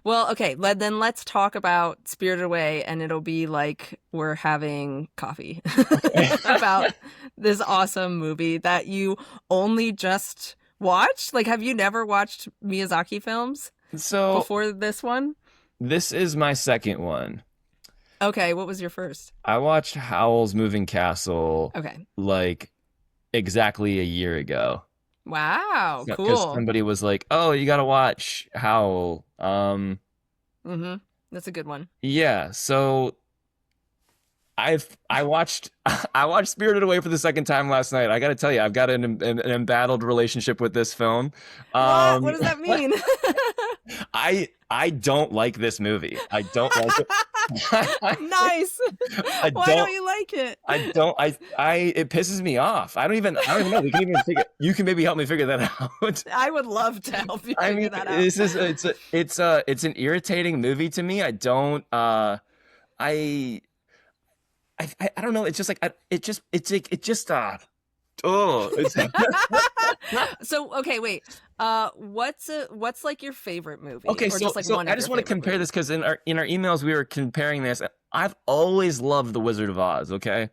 Well, okay, then let's talk about Spirited Away, and it'll be like we're having coffee about this awesome movie that you only just watched. Like, have you never watched Miyazaki films So before this one? this is my second one. Okay, what was your first? I watched Howl's Moving Castle Okay. like exactly a year ago. Wow, Because cool. somebody was like, "Oh, you gotta watch Howl." Mm-hmm. That's a good one. Yeah. So I watched I watched Spirited Away for the second time last night. I gotta tell you, I've got an embattled relationship with this film. What? What Um, does that mean? I don't like this movie. I don't like it. Nice. I Why don't don't you like it? I don't. It pisses me off. I don't even know. We can even figure. You can maybe help me figure that out. I would love to help you I figure mean, that out. it's an irritating movie to me. I don't. I I don't know. It's just like oh. It's, So, okay, wait. What's like your favorite movie? okay, Or just like so one I of just your want to favorite compare this movies? because in our emails we were comparing this. I've always loved The Wizard of Oz. Okay.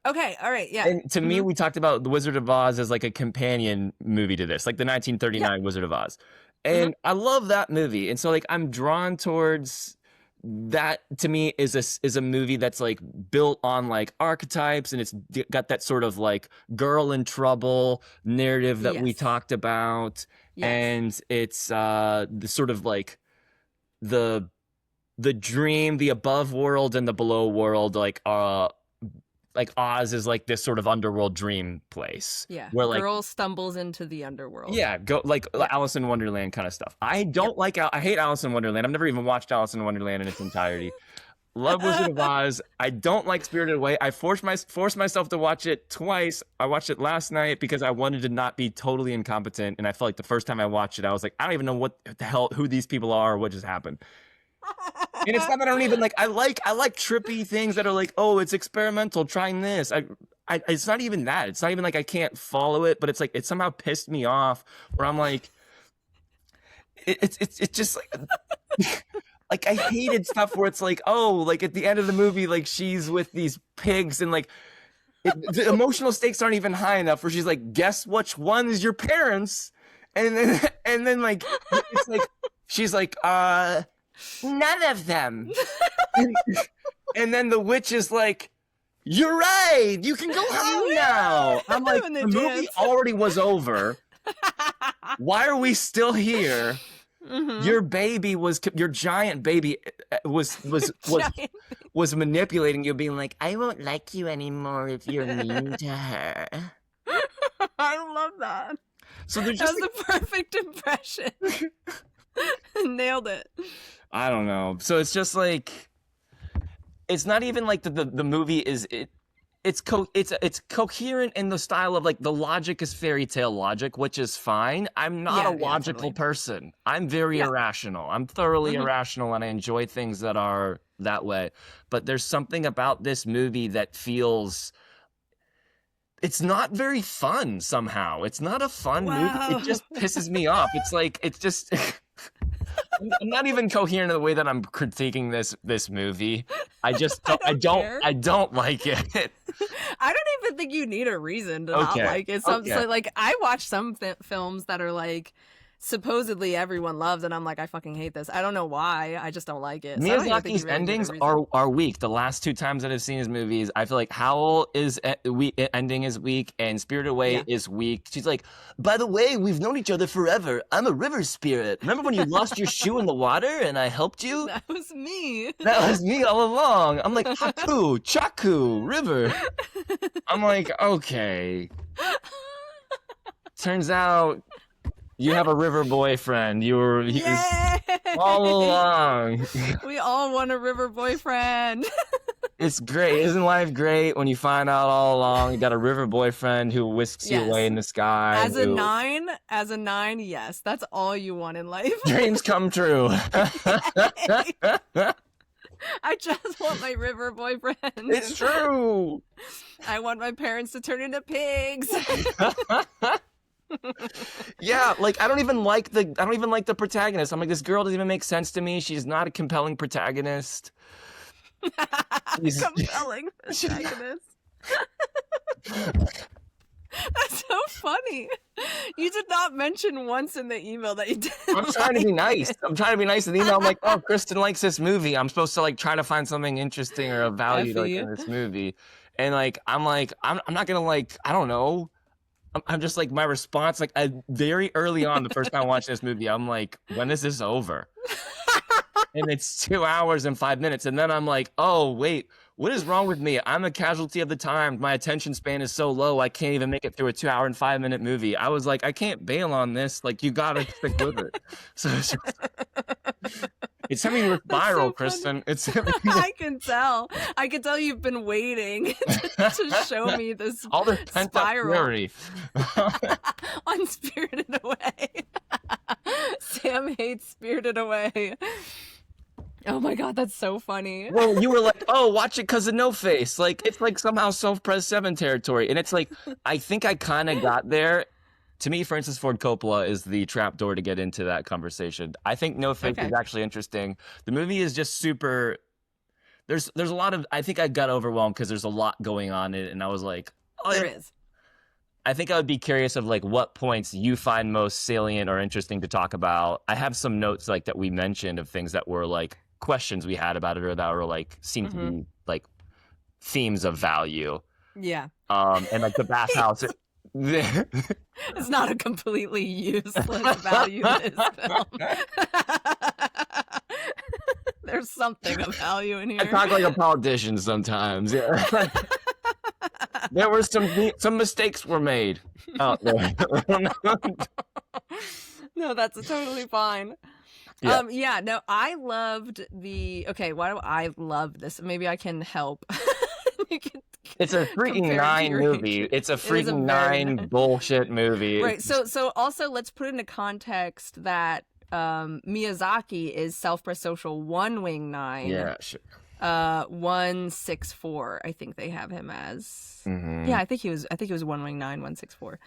Okay, all right, yeah. And to me, Hmm. we talked about The Wizard of Oz as like a companion movie to this, like the Yeah. 1939 Wizard of Oz. Hmm. And I love that movie. And so like I'm drawn towards that. To me is a movie that's like built on like archetypes, and it's got that sort of like girl in trouble narrative that we Yes. talked about. Yes. And it's the sort of like the the dream, the above world and the below world, like Oz is like this sort of underworld dream place Yeah. where like Girl stumbles into the underworld. yeah, go like Yeah. Alice in Wonderland kind of stuff. I Yep. don't like I hate Alice in Wonderland. I've never even watched Alice in Wonderland in its entirety. Love Wizard of Oz. I don't like Spirited Away. I forced myself to watch it twice. I watched it last night because I wanted to not be totally incompetent, and I felt like the first time I watched it, I was like, I don't even know what the hell who these people are or what just happened. And it's not that I don't even like I like trippy things that are like, oh, it's experimental, trying this. It's not even that. It's not even like I can't follow it, but it's like it somehow pissed me off where I'm like it's just like like I hated stuff where it's like, oh, like at the end of the movie, like she's with these pigs and like the emotional stakes aren't even high enough where she's like, guess which one is your parents? And then like it's like she's like, none of them. And, and then the witch is like, you're right. You can go home now. I'm like, And they the movie dance. already was over. Why are we still here? Mhm. Your giant baby Giant. was manipulating you, being like, I won't like you anymore if you're mean to her. I love that. So they're That just was the perfect impression. Nailed it. I don't know. So it's just like it's not even like the movie is it's coherent in the style of like the logic is fairy tale logic, which is fine. I'm not Yeah, a yeah, logical totally. person. I'm very Yeah. irrational. I'm thoroughly Mhm. irrational and I enjoy things that are that way. But there's something about this movie that feels it's not very fun somehow. It's not a fun movie. Wow. It just pisses me off. It's like it's just I'm not even coherent in the way that I'm critiquing this movie. I just care. I don't like it. I don't even think you need a reason to not Okay. like it. Okay. So like I watch some films that are like supposedly everyone loves, and I'm like, I fucking hate this. I don't know why. I just don't like it. So I don't even think Miyazaki's you really need a endings reason. are weak. The last two times that I've seen his movies, I feel like Howl is ending is weak and Spirited Away Yeah. is weak. She's like, by the way, we've known each other forever. I'm a river spirit. Remember when you lost your shoe in the water and I helped you? That was me. That was me all along. I'm like, Haku, Chaku, river. I'm like, okay. Turns out you have a river boyfriend. He was Yay! all along. We all want a river boyfriend. It's great. Isn't life great when you find out all along you got a river boyfriend who whisks you Yes. away in the sky? As a who- nine, yes, that's all you want in life. Dreams come true. I just want my river boyfriend. It's true. I want my parents to turn into pigs. Yeah, like I don't even like the protagonist. I'm like, this girl doesn't even make sense to me. She's not a compelling protagonist. She's Compelling protagonist. That's so funny. You did not mention once in the email that you did. I'm trying to be nice. I'm trying to be nice in the email. I'm like, oh, Kristen likes this movie. I'm supposed to like try to find something interesting or of value like in this movie. And like I'm not gonna like, I don't know. I'm just like, my response, like very early on, the first time I watched this movie, I'm like, when is this over? And it's 2 hours and 5 minutes. And then I'm like, oh, wait, what is wrong with me? I'm a casualty of the time. My attention span is so low, I can't even make it through a 2 hour and 5 minute movie. I was like, I can't bail on this. Like, you gotta stick with it. So it's having a spiral, so Kristen. It's I can tell. I can tell you've been waiting to show me this all the spiral fury on Spirited Away. Sam hates Spirited Away. Oh my god, that's so funny. Well, you were like, oh, watch it because of No Face. Like, it's like somehow Self-Pres 7 territory. And it's like, I think I kind of got there. To me, Francis Ford Coppola is the trapdoor to get into that conversation. I think No Face is actually interesting. The movie is just super... There's a lot of... I think I got overwhelmed because there's a lot going on in it. And I was like... Oh, there is. I think I would be curious of like what points you find most salient or interesting to talk about. I have some notes like that we mentioned of things that were like questions we had about it or that were like seemed to be like themes of value. Yeah. And like the Bathhouse. It's not a completely useless value in this film. There's something of value in here. I talk like a politician sometimes. Yeah. There were some mistakes were made out there. No, that's totally fine. Yeah. No, I loved why do I love this? Maybe I can help. It's a freaking 9 movie. It's a freaking 9 bullshit movie. Right. So also let's put into context that Miyazaki is Self-Pres Social 1 Wing 9. Yeah, sure. 164, I think they have him as. Mm-hmm. Yeah, I think he was 1 Wing 9, 164.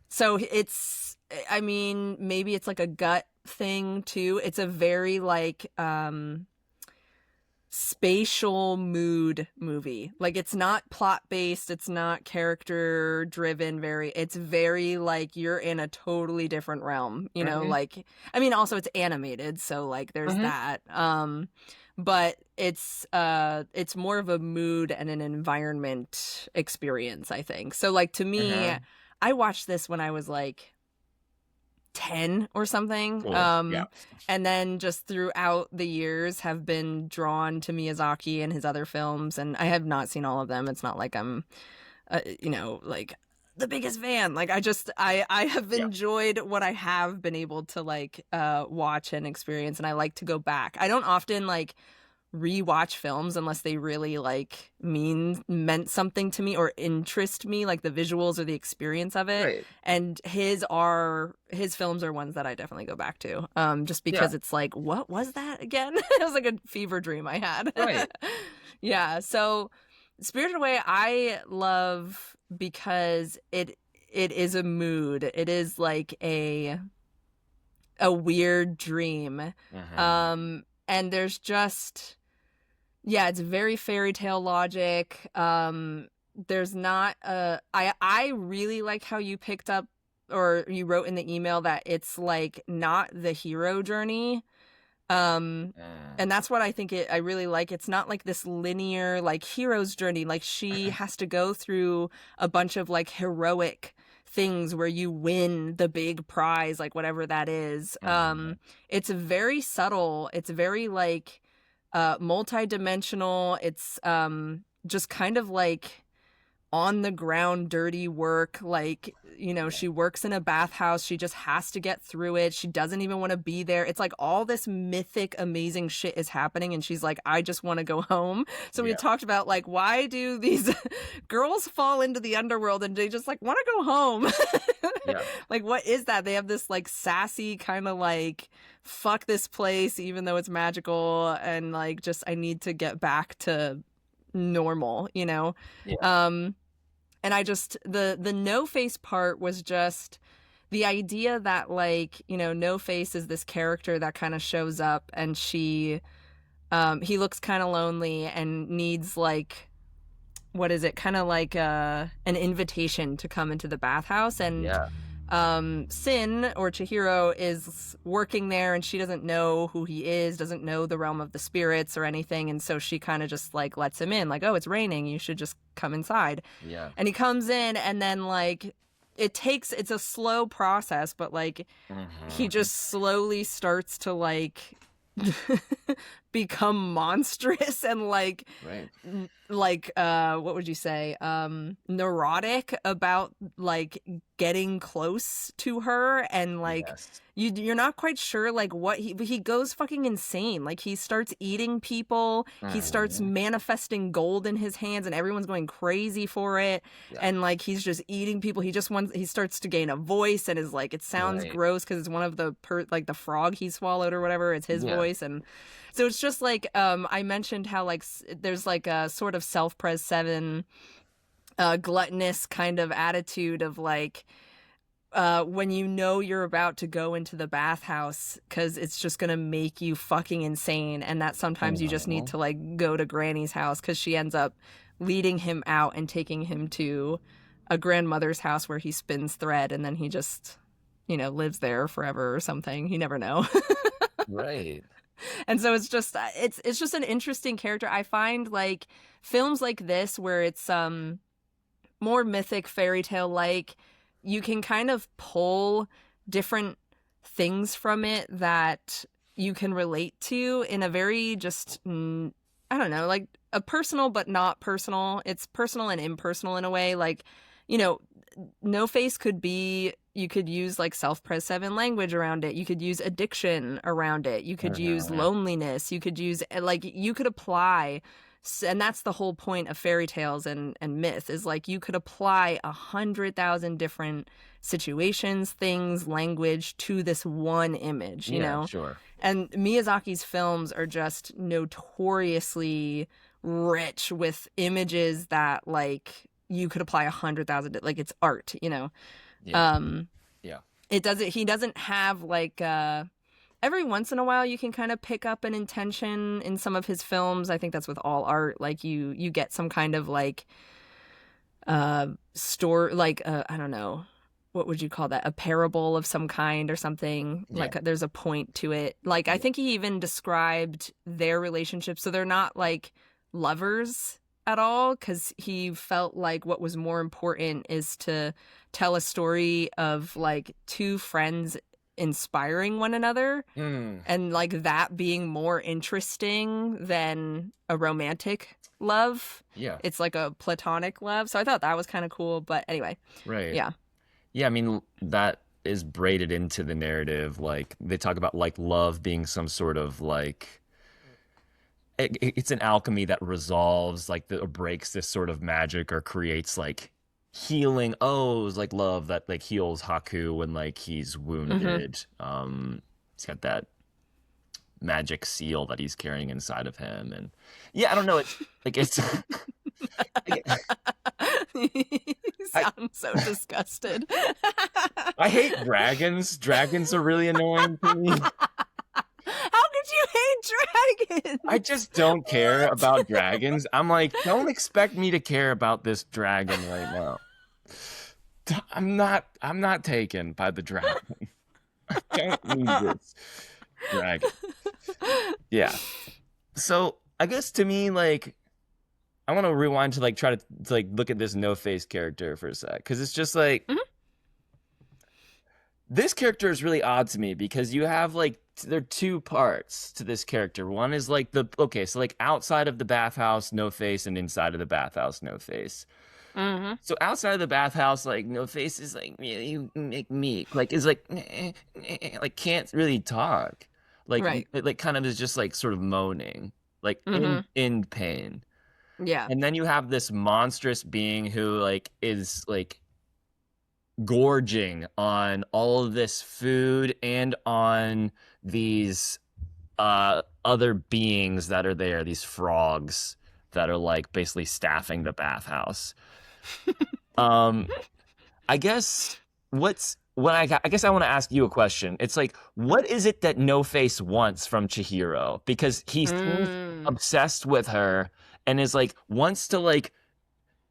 So it's, I mean, maybe it's like a gut thing too. It's a very like spatial mood movie. Like, it's not plot based, it's not character driven, it's very like you're in a totally different realm, you know. Like, I mean, also it's animated, so like there's that. But it's more of a mood and an environment experience, I think. So like, to me, I watched this when I was like 10 or something. And then just throughout the years have been drawn to Miyazaki and his other films, and I have not seen all of them. It's not like I'm like the biggest fan. Like, I have enjoyed what I have been able to like watch and experience, and I like to go back. I don't often like rewatch films unless they really like meant something to me or interest me, like the visuals or the experience of it. Right. And his films are ones that I definitely go back to, just because it's like, what was that again? It was like a fever dream I had. Right. Yeah. So Spirited Away I love because it is a mood. It is like a weird dream. And there's just, it's very fairy tale logic. There's not I really like how you picked up, or you wrote in the email, that it's like not the hero journey. And that's what I think I really like. It's not like this linear like hero's journey. Like, she has to go through a bunch of like heroic things where you win the big prize, like whatever that is. It's very subtle. It's very like multi-dimensional. It's just kind of like on the ground dirty work. Like, you know, she works in a bathhouse, she just has to get through it, she doesn't even want to be there. It's like all this mythic amazing shit is happening, and she's like, I just want to go home. So we talked about like, why do these girls fall into the underworld and they just like want to go home? Like, what is that? They have this like sassy kind of like, fuck this place even though it's magical, and like, just I need to get back to normal, you know. And I just, the No Face part was just the idea that, like, you know, No Face is this character that kind of shows up, and he looks kind of lonely and needs, like, what is it? Kind of like an invitation to come into the bathhouse. And Sin, or Chihiro, is working there, and she doesn't know who he is, doesn't know the realm of the spirits or anything. And so she kind of just, like, lets him in, like, oh, it's raining, you should just come inside. Yeah. And he comes in, and then, like, it's a slow process, but, like, he just slowly starts to, like, become monstrous and, like, what would you say, neurotic about, like, getting close to her. And, like, you're not quite sure, like, what he goes fucking insane. Like, he starts eating people, he starts manifesting gold in his hands, and everyone's going crazy for it. And, like, he's just eating people. He starts to gain a voice, and is like, it sounds gross because it's one of the like the frog he swallowed or whatever, it's his voice. And so it's just like, I mentioned how, like, there's, like, a sort of self-pres 7 gluttonous kind of attitude of, like, when you know you're about to go into the bathhouse because it's just gonna make you fucking insane, and that sometimes you just need to, like, go to Granny's house, because she ends up leading him out and taking him to a grandmother's house where he spins thread, and then he just, you know, lives there forever or something. You never know. Right. And so it's just an interesting character. I find, like, films like this where it's more mythic, fairy tale like, you can kind of pull different things from it that you can relate to in a very just, I don't know, like, a personal but not personal. It's personal and impersonal in a way. Like, you know, No Face could be, you could use, like, self-pres 7 language around it. You could use addiction around it. You could use loneliness. You could use, like, you could apply, and that's the whole point of fairy tales and myth, is, like, you could apply 100,000 different situations, things, language to this one image, you know? Sure. And Miyazaki's films are just notoriously rich with images that, like, you could apply 100,000, like, it's art, you know? He doesn't have, like, every once in a while you can kind of pick up an intention in some of his films. I think that's with all art. Like, you get some kind of, like, story, like, I don't know, what would you call that? A parable of some kind or something. Like, there's a point to it. Like, I think he even described their relationship. So they're not, like, lovers at all, because he felt like what was more important is to tell a story of, like, two friends inspiring one another, and, like, that being more interesting than a romantic love. It's like a platonic love. So I thought that was kind of cool. But anyway, I mean, that is braided into the narrative. Like, they talk about, like, love being some sort of, like, it's an alchemy that resolves, like, or breaks this sort of magic, or creates, like, healing o's, like love that, like, heals Haku when, like, he's wounded. He's got that magic seal that he's carrying inside of him, and I don't know, it's like, it's you sound so disgusted. I hate dragons. Dragons are really annoying to me. How could you hate dragons? I just don't care about dragons. I'm like, don't expect me to care about this dragon right now. I'm not taken by the dragon. I don't need this dragon. Yeah. So I guess, to me, like, I want to rewind to, like, try to like, look at this No Face character for a sec, because it's just like, this character is really odd to me, because you have, like, there are two parts to this character. One is, like, so, like, outside of the bathhouse, No Face, and inside of the bathhouse, No Face. So outside of the bathhouse, like, No Face is, like, really meek, like, is like, like, can't really talk, like, like, kind of is just, like, sort of moaning, like, in pain. And then you have this monstrous being who, like, is, like, gorging on all of this food and on these other beings that are there, these frogs that are, like, basically staffing the bathhouse. Um, I guess I guess I want to ask you a question. It's like, what is it that No Face wants from Chihiro? Because he seems Mm. obsessed with her and is like wants to like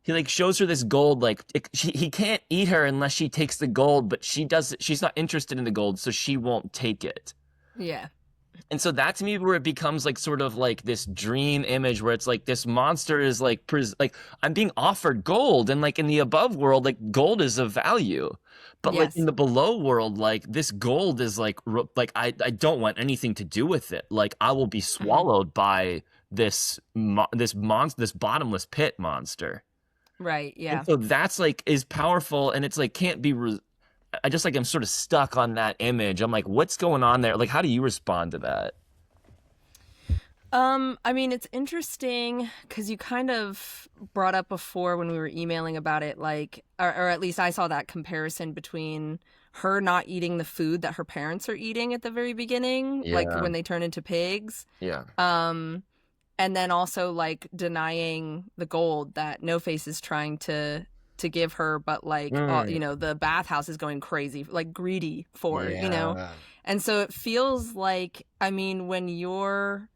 he like shows her this gold like he can't eat her unless she takes the gold, but she's not interested in the gold, so she won't take it. Yeah. And so that to me where it becomes like sort of like this dream image where it's like this monster is like like I'm being offered gold, and like in the above world like gold is of value. But like in Yes. the below world like this gold is like I don't want anything to do with it. Like I will be Hmm. swallowed by this bottomless pit monster. Right. And Yeah. so that's like is powerful, and it's like can't be I just like I'm sort of stuck on that image. I'm like, what's going on there? Like, how do you respond to that? I mean, it's interesting because you kind of brought up before when we were emailing about it, like, or at least I saw that comparison between her not eating the food that her parents are eating at the very beginning, like Yeah, when they turn into pigs. yeah. Um, and then also like denying the gold that No Face is trying to give her, but like, Mm, the bathhouse is going crazy, like greedy for. yeah. And so it feels like, I mean, when you're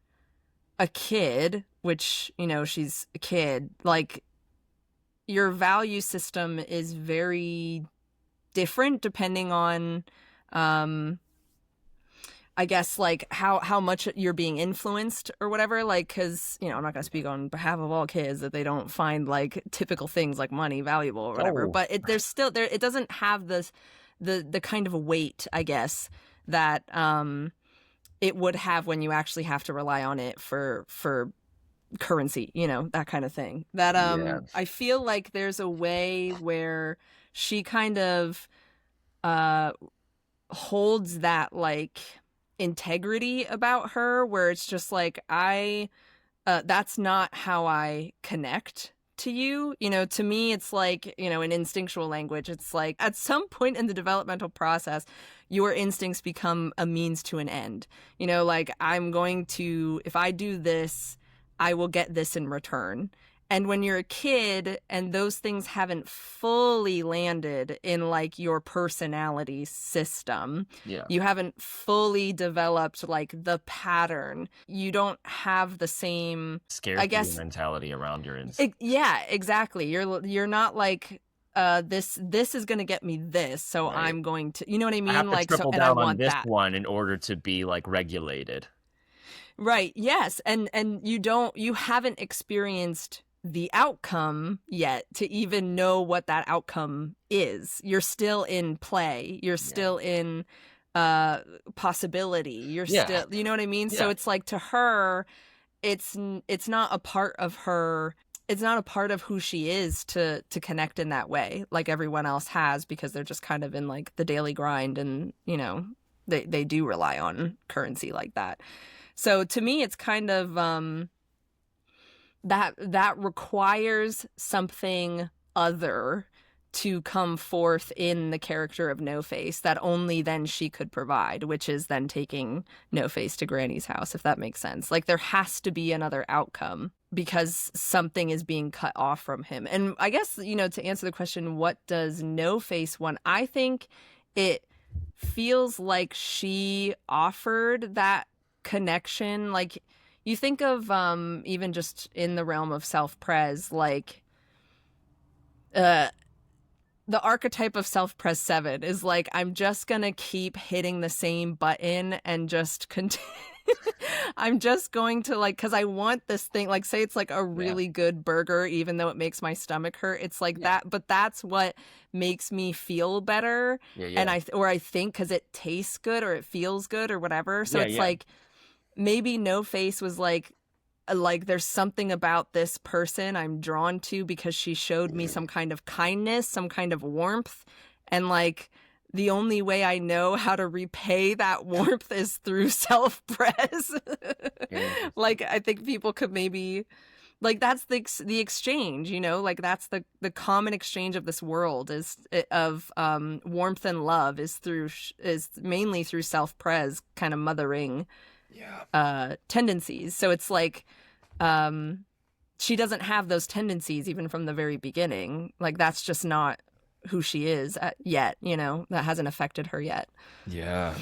a kid, which, she's a kid, like your value system is very different depending on I guess like how much you're being influenced or whatever, like because I'm not going to speak on behalf of all kids that they don't find like typical things like money valuable or whatever, Oh, but there's still there, it doesn't have this the kind of weight, I guess, that it would have when you actually have to rely on it for currency, that kind of thing. That yeah. I feel like there's a way where she kind of uh holds that like integrity about her, where it's just like that's not how I connect to you. To me it's like, in instinctual language, it's like at some point in the developmental process your instincts become a means to an end. Like I'm going to, if I do this, I will get this in return. And when you're a kid and those things haven't fully landed in like your personality system, Yeah. you haven't fully developed like the pattern, you don't have the same, I Scarcity guess. mentality around your Yeah, exactly. You're not like this is going to get me this, so right. I'm going to, you know what I I mean? have to Like, so, triple and I down on want this that. one in order to be like regulated. Right. Yes. And you haven't experienced the outcome yet to even know what that outcome is. You're still in play. You're Yeah. still in possibility. You're Yeah. still, you know what I mean? So Yeah. it's like to her, it's not a part of her, it's not a part of who she is to connect in that way like everyone else has, because they're just kind of in like the daily grind, and they do rely on currency like that. So to me it's kind of that requires something other to come forth in the character of No Face that only then she could provide, which is then taking No Face to Granny's house, if that makes sense. Like there has to be another outcome because something is being cut off from him. And I guess, to answer the question, what does No Face want? I think it feels like she offered that connection. Like you think of even just in the realm of self-pres, like uh the archetype of self-pres 7 is like, I'm just gonna keep hitting the same button and just continue. I'm just going to like, because I want this thing, like say it's like a Yeah. really good burger even though it makes my stomach hurt, it's like Yeah. that, but that's what makes me feel better. Yeah. And Yeah. I think because it tastes good or it feels good or whatever, so Yeah. it's Yeah. like maybe No Face was like there's something about this person I'm drawn to because she showed me some kind of kindness, some kind of warmth, and like the only way I know how to repay that warmth is through self-pres. Like I think people could maybe, like that's the exchange, like that's the common exchange of this world is of warmth and love is mainly through self-pres kind of mothering Yeah. tendencies. So it's like, to she doesn't have those tendencies even from the very beginning. Like, that's just not who she is yet, you know, that hasn't affected her yet. Yeah.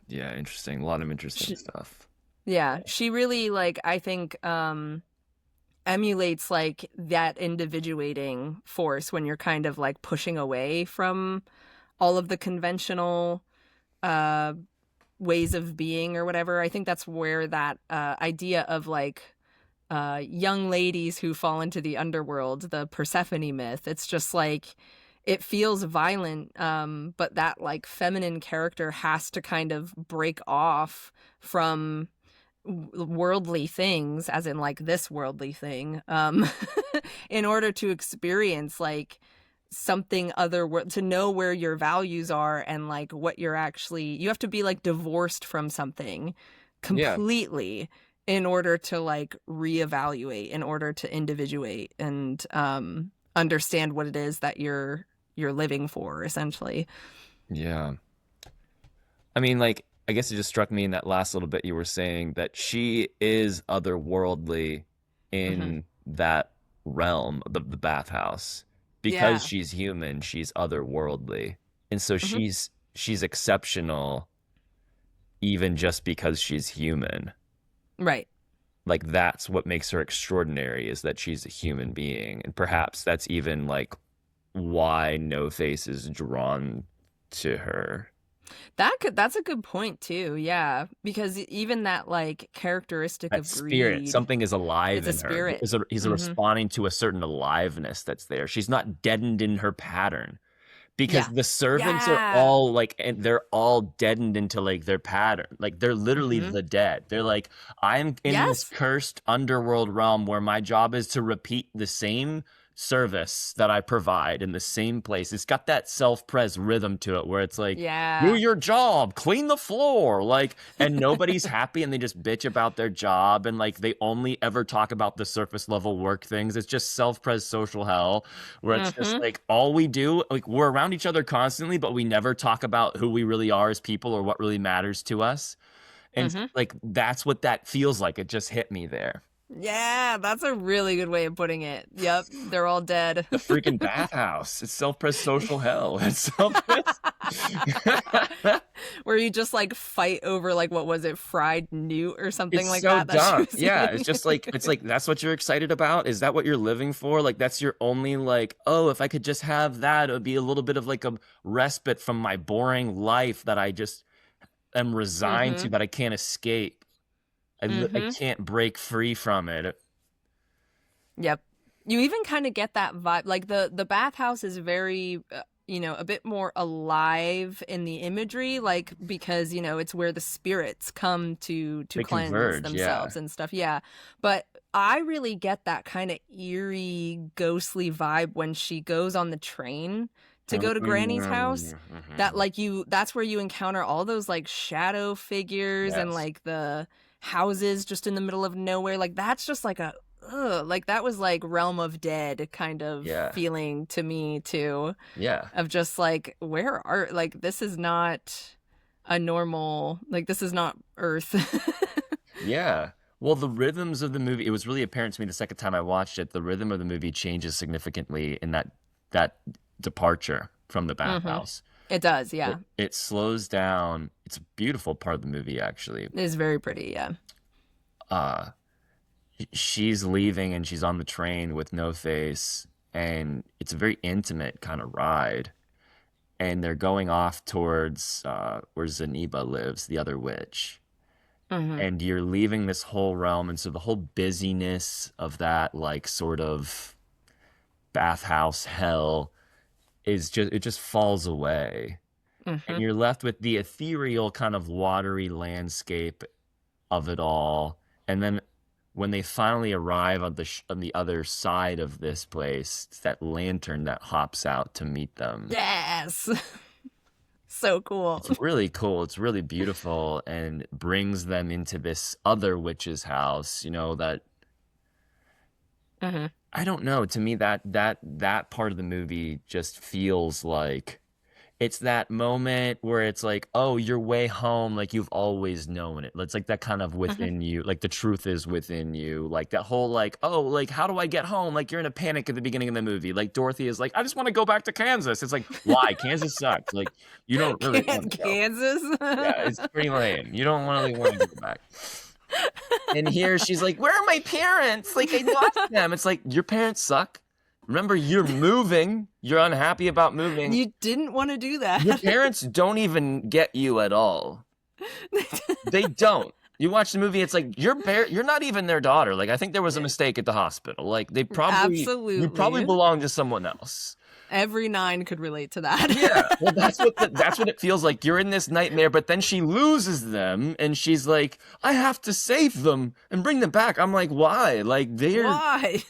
Yeah, interesting. A lot of interesting She, stuff. yeah, she really, like, I think, emulates like that individuating force when you're kind of like pushing away from all of the conventional uh ways of being or whatever. I think that's where that idea of like young ladies who fall into the underworld, the Persephone myth, it's just like it feels violent, but that like feminine character has to kind of break off from worldly things, as in like this worldly thing, in order to experience like something other, to know where your values are and like what you're actually, you have to be like divorced from something Yeah. completely in order to like reevaluate, in order to individuate and understand what it is that you're living for, essentially. Yeah. I mean, like, I guess it just struck me in that last little bit you were saying that she is otherworldly Hmm. in that realm, the bathhouse. Because Yeah. she's human, she's otherworldly. And so Hmm. she's exceptional even just because she's human. Right. Like that's what makes her extraordinary is that she's a human being. And perhaps that's even like why No Face is drawn to her. That's a good point too. Yeah, because even that like characteristic That of spirit, greed, something is alive it's a in her. spirit. He's Hmm. responding to a certain aliveness that's there. She's not deadened in her pattern because Yeah. the servants are Yeah. all like, and they're all deadened into like their pattern. Like they're literally Hmm. the dead. They're like, I'm in this Yes. cursed underworld realm where my job is to repeat the same service that I provide in the same place. It's got that self-pres rhythm to it where it's like, do Yeah. your job, clean the floor, like, and nobody's happy and they just bitch about their job and like they only ever talk about the surface level work things. It's just self-pres social hell where it's just Hmm. like all we do, like we're around each other constantly, but we never talk about who we really are as people or what really matters to us. And Hmm. like that's what that feels like. It just hit me there. Yeah, that's a really good way of putting it. Yep, they're all dead. The freaking bathhouse. It's self-pres social hell. It's self-pres. Where you just like fight over like what was it, fried newt or something It's like so that she dumb. was Yeah, eating. it's like that's what you're excited about? Is that what you're living for? Like that's your only like, oh, if I could just have that, it would be a little bit of like a respite from my boring life that I just am resigned to Hmm. that I can't escape. I Hmm. can't break free from it. Yep. You even kind of get that vibe. Like the bathhouse is very, you know, a bit more alive in the imagery, like because, you know, it's where the spirits come to They cleanse converge, yeah. themselves and stuff. Yeah. But I really get that kind of eerie, ghostly vibe when she goes on the train to go to Granny's house. That Mhm. like that's where you encounter all those like shadow figures and Yes. like the houses just in the middle of nowhere. Like that's just like a ugh, like that was like Realm of Dead kind of Yeah. feeling to me too, Yeah. of just like where are, like this is not a normal, like this is not Earth. Yeah. Well, the rhythms of the movie, it was really apparent to me the second time I watched it, the rhythm of the movie changes significantly in that departure from the Hmm. bathhouse. It does, yeah. It slows down. It's a beautiful part of the movie, actually. It is very pretty, yeah. Uh, she's leaving and she's on the train with No Face, and it's a very intimate kind of ride. And they're going off towards where Zaniba lives, the other witch. Hmm. And you're leaving this whole realm, and so the whole busyness of that, like, sort of bathhouse hell is just it just falls away. And Hmm. you're left with the ethereal kind of watery landscape of it all. And then when they finally arrive on on the other side of this place, it's that lantern that hops out to meet them. Yes. So cool. It's really cool. It's really beautiful and brings them into this other witch's house, you know, that Hmm. I don't know. To me, that part of the movie just feels like it's that moment where it's like, oh, your way home, like you've always known it. It's like that kind of Mhm. within you, like the truth is within you. Like that whole like, oh, like how do I get home? Like you're in a panic at the beginning of the movie. Like Dorothy is like, I just want to go back to Kansas. It's like, why? Kansas sucks. Like you don't really want to go. Kansas. Yeah, it's pretty lame. You don't really want to go back. And here she's like, where are my parents? Like I lost them. It's like your parents suck. Remember, you're moving. You're unhappy about moving. You didn't want to do Your that. parents don't even get you at all. They don't. You watch the movie, it's like you're not even their daughter. Like I think there was a mistake at the hospital. Like you probably Absolutely. belong to someone else. Every 9 could relate to that. Yeah, well, that's what it feels like. You're in this nightmare, but then she loses them, and she's like, "I have to save them and bring them back." I'm like, "Why? Like Why?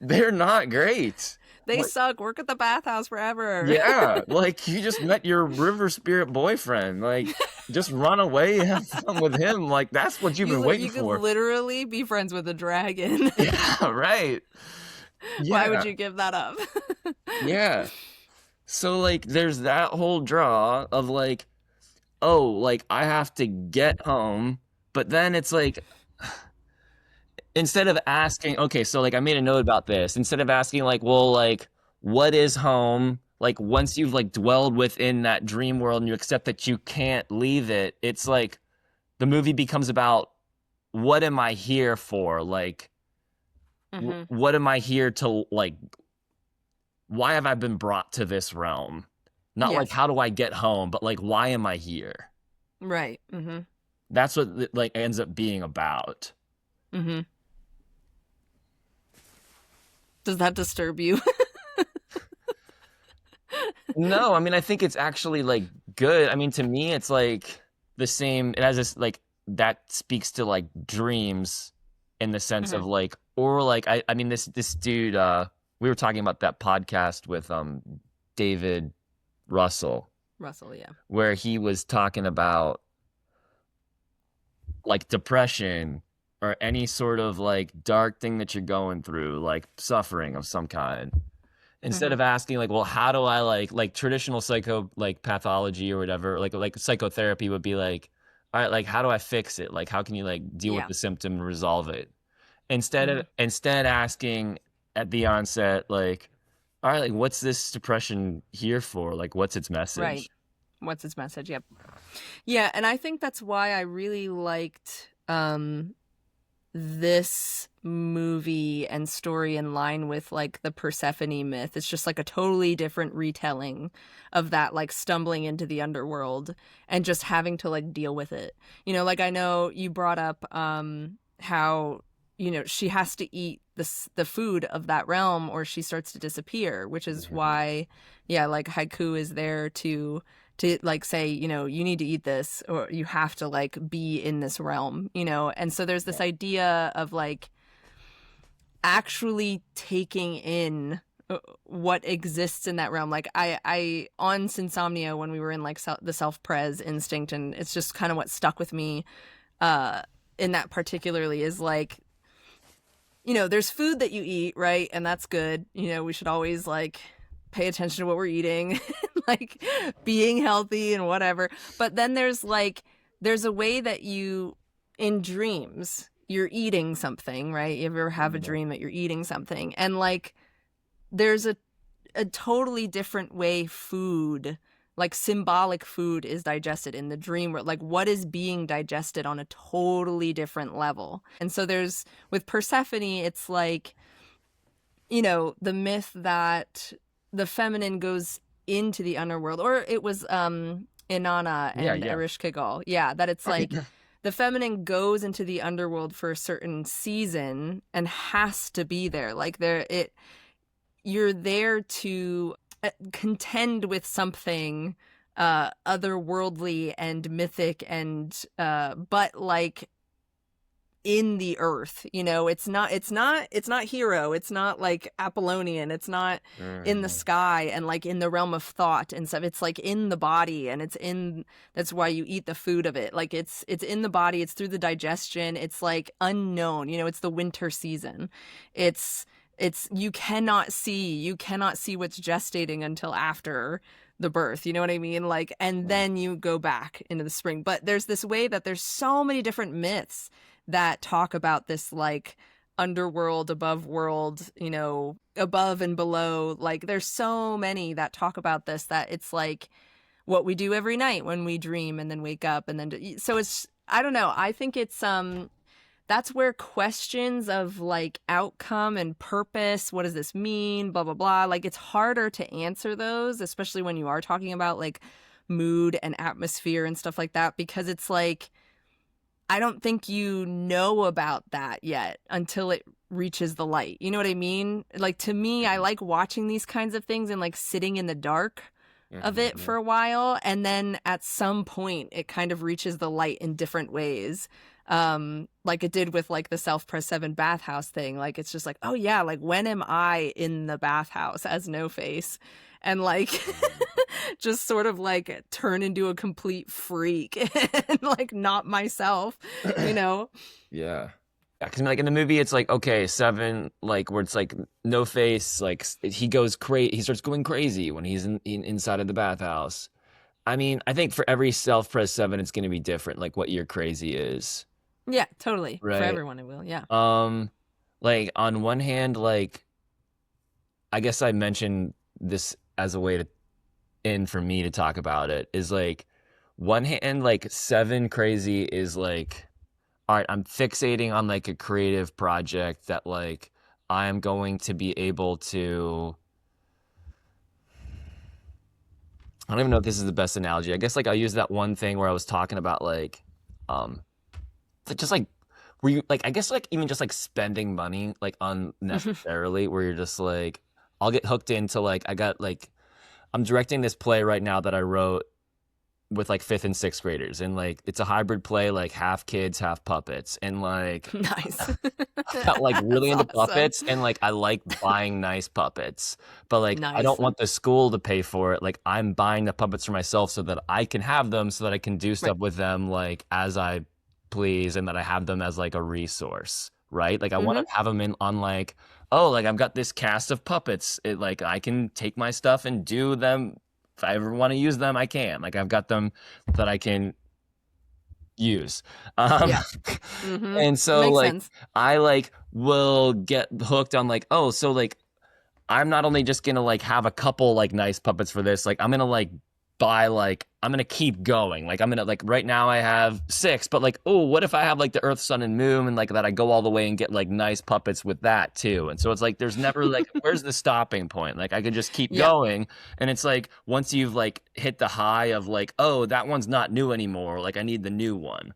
they're not great. They Like, suck. Work at the bathhouse forever. yeah, like you just met your river spirit boyfriend. Like, just run away, have fun with him. Like that's what you've been waiting You could for. literally be friends with a dragon. Yeah, right. Why would Yeah, you give that up? yeah. So like, there's that whole draw of like, oh, like I have to get home, but then it's like, instead of asking, okay, so like I made a note about this. Instead of asking like, well, like what is home? Like once you've like dwelled within that dream world and you accept that you can't leave it, it's like the movie becomes about what am I here for? Like Hmm. what am I here to like why have I been brought to this realm? Not like Yes. how do I get home, but like why am I here? Right. Hmm. That's what it, like ends up being about. Hmm. Does that disturb you? No, I mean I think it's actually like good. I mean to me it's like the same it has this like that speaks to like dreams in the sense Hmm. of like or like I mean this dude we were talking about that podcast with David Russell Russell, yeah. where he was talking about like depression or any sort of like dark thing that you're going through, like suffering of some kind. Instead Hmm. of asking like, well, how do I like traditional psycho like pathology or whatever, like psychotherapy would be like, all right, like how do I fix it? Like how can you like deal with Yeah. the symptom and resolve it? Hmm. Instead asking at the onset, like, all right, like what's this depression here for? Like what's its Right. message? What's his message? Yep. Yeah, and I think that's why I really liked this movie and story in line with like the Persephone myth. It's just like a totally different retelling of that, like stumbling into the underworld and just having to like deal with it. Like I know you brought up how she has to eat the food of that realm or she starts to disappear, which is why like haiku is there to like say, you need to eat this or you have to like be in this realm, and so there's this idea of like actually taking in what exists in that realm. Like I on Insomnia when we were in like the self-pres instinct, and it's just kind of what stuck with me in that particularly is like, there's food that you eat, right? And that's good. We should always like pay attention to what we're eating, like being healthy and whatever. But then there's a way that in dreams, you're eating something, right? You ever have a dream that you're eating something? And like, there's a totally different way food, like symbolic food, is digested in the dream world. Like what is being digested on a totally different level. And so with Persephone, it's like, the myth that the feminine goes into the underworld, or it was Inanna and Yeah. Ereshkigal. Yeah, that it's like the feminine goes into the underworld for a certain season and has to be there. Like you're there to contend with something otherworldly and mythic and but like in the earth, it's not hero, it's not like Apollonian, it's not in the sky and like in the realm of thought and stuff. It's like in the body, and that's why you eat the food of it. Like it's in the body, it's through the digestion, it's like unknown, it's the winter season. It's you cannot see what's gestating until after the birth, you know what I mean? Like, and then you go back into the spring. But there's this way that there's so many different myths that talk about this, like, underworld, above world, you know, above and below. Like, there's so many that talk about this, that it's like what we do every night when we dream and then wake up and then so it's, I don't know, I think it's that's where questions of like outcome and purpose, what does this mean, blah blah blah, like it's harder to answer those, especially when you are talking about like mood and atmosphere and stuff like that, because it's like, I don't think you know about that yet until it reaches the light. You know what I mean? Like, to me, I like watching these kinds of things and like sitting in the dark of it for a while, and then at some point it kind of reaches the light in different ways, like it did with like the Self-Pres 7 bathhouse thing. Like, it's just like, oh yeah, like when am I in the bathhouse as No Face, and like just sort of like turn into a complete freak and like not myself, you know? Yeah. Because like in the movie, it's like, okay, 7, like where it's like No Face, like he goes crazy, he starts going crazy when he's inside of the bathhouse. I mean, I think for every Self-Pres 7, it's going to be different, like what your crazy is. Yeah, totally. Right. For everyone, it will. Yeah. Like on one hand, like I guess I mentioned this as a way to end for me to talk about it, is like one hand, like 7 crazy is like, all right, I'm fixating on like a creative project that like I am going to be able to, I don't even know if this is the best analogy. I guess like I'll use that one thing where I was talking about like just like, where you like, I guess like even just like spending money like unnecessarily, where you're just like, I'll get hooked into like, I'm directing this play right now that I wrote with like 5th and 6th graders, and like it's a hybrid play, like half kids, half puppets, and like Nice. I got like really into awesome. puppets, and like I like buying nice puppets, but like I Nice. don't want the school to pay for it. Like I'm buying the puppets for myself so that I can have them, so that I can do stuff with them like as I please, and that I have them as like a resource, right? Like I want to have them in on like, oh, like I've got this cast of puppets, it like I can take my stuff and do them. If I ever want to use them, I can. Like I've got them that I can use. Yeah. And so Makes like sense. I like will get hooked on like, oh, so like I'm not only just gonna like have a couple like nice puppets for this, like I'm gonna like buy, like I'm gonna keep going. Like I'm gonna, like right now I have 6, but like, oh, what if I have like the Earth, Sun, and Moon, and like that I go all the way and get like nice puppets with that too. And so it's like there's never like where's the stopping point? Like I could just keep going. And it's like once you've like hit the high of like, oh, that one's not new anymore, like I need the new one.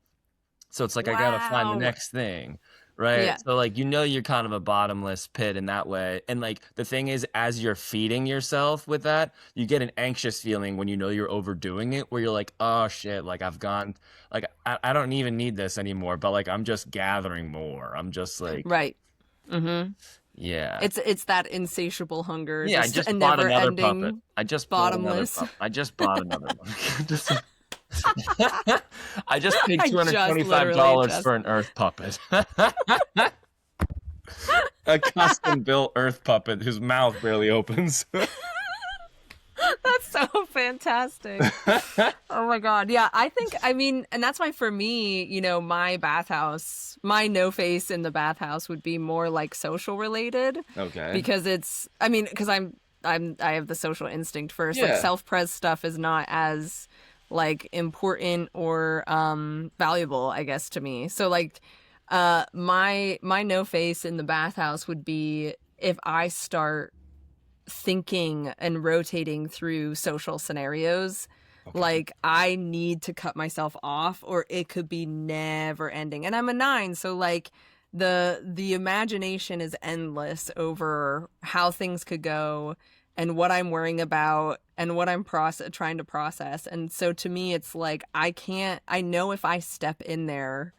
So it's like I gotta find the next thing. Right. Yeah. So like, you know, you're kind of a bottomless pit in that way. And like the thing is, as you're feeding yourself with that, you get an anxious feeling when you know you're overdoing it, where you're like, oh shit, like I've gone, like I don't even need this anymore, but like I'm just gathering more. I'm just like, Right. yeah. It's that insatiable hunger. Yeah, just I just a bought another never-ending puppet. I just bottomless. bought another puppet. I just bought another one. Just- I just paid I just $225 for an Earth puppet. A custom built Earth puppet whose mouth barely opens. That's so fantastic. Oh my God. Yeah, I mean, and that's why for me, you know, my bathhouse, my No Face in the bathhouse would be more like social related. Okay. Because it's, I mean, because I have the social instinct first. Like Yeah. self-pres stuff is not as like important or valuable, I guess, to me. So like my No Face in the bathhouse would be if I start thinking and rotating through social scenarios. Like I need to cut myself off or it could be never ending. And I'm a 9, so like the imagination is endless over how things could go and what I'm worrying about and what I'm trying to process. And so to me it's like I know if I step in there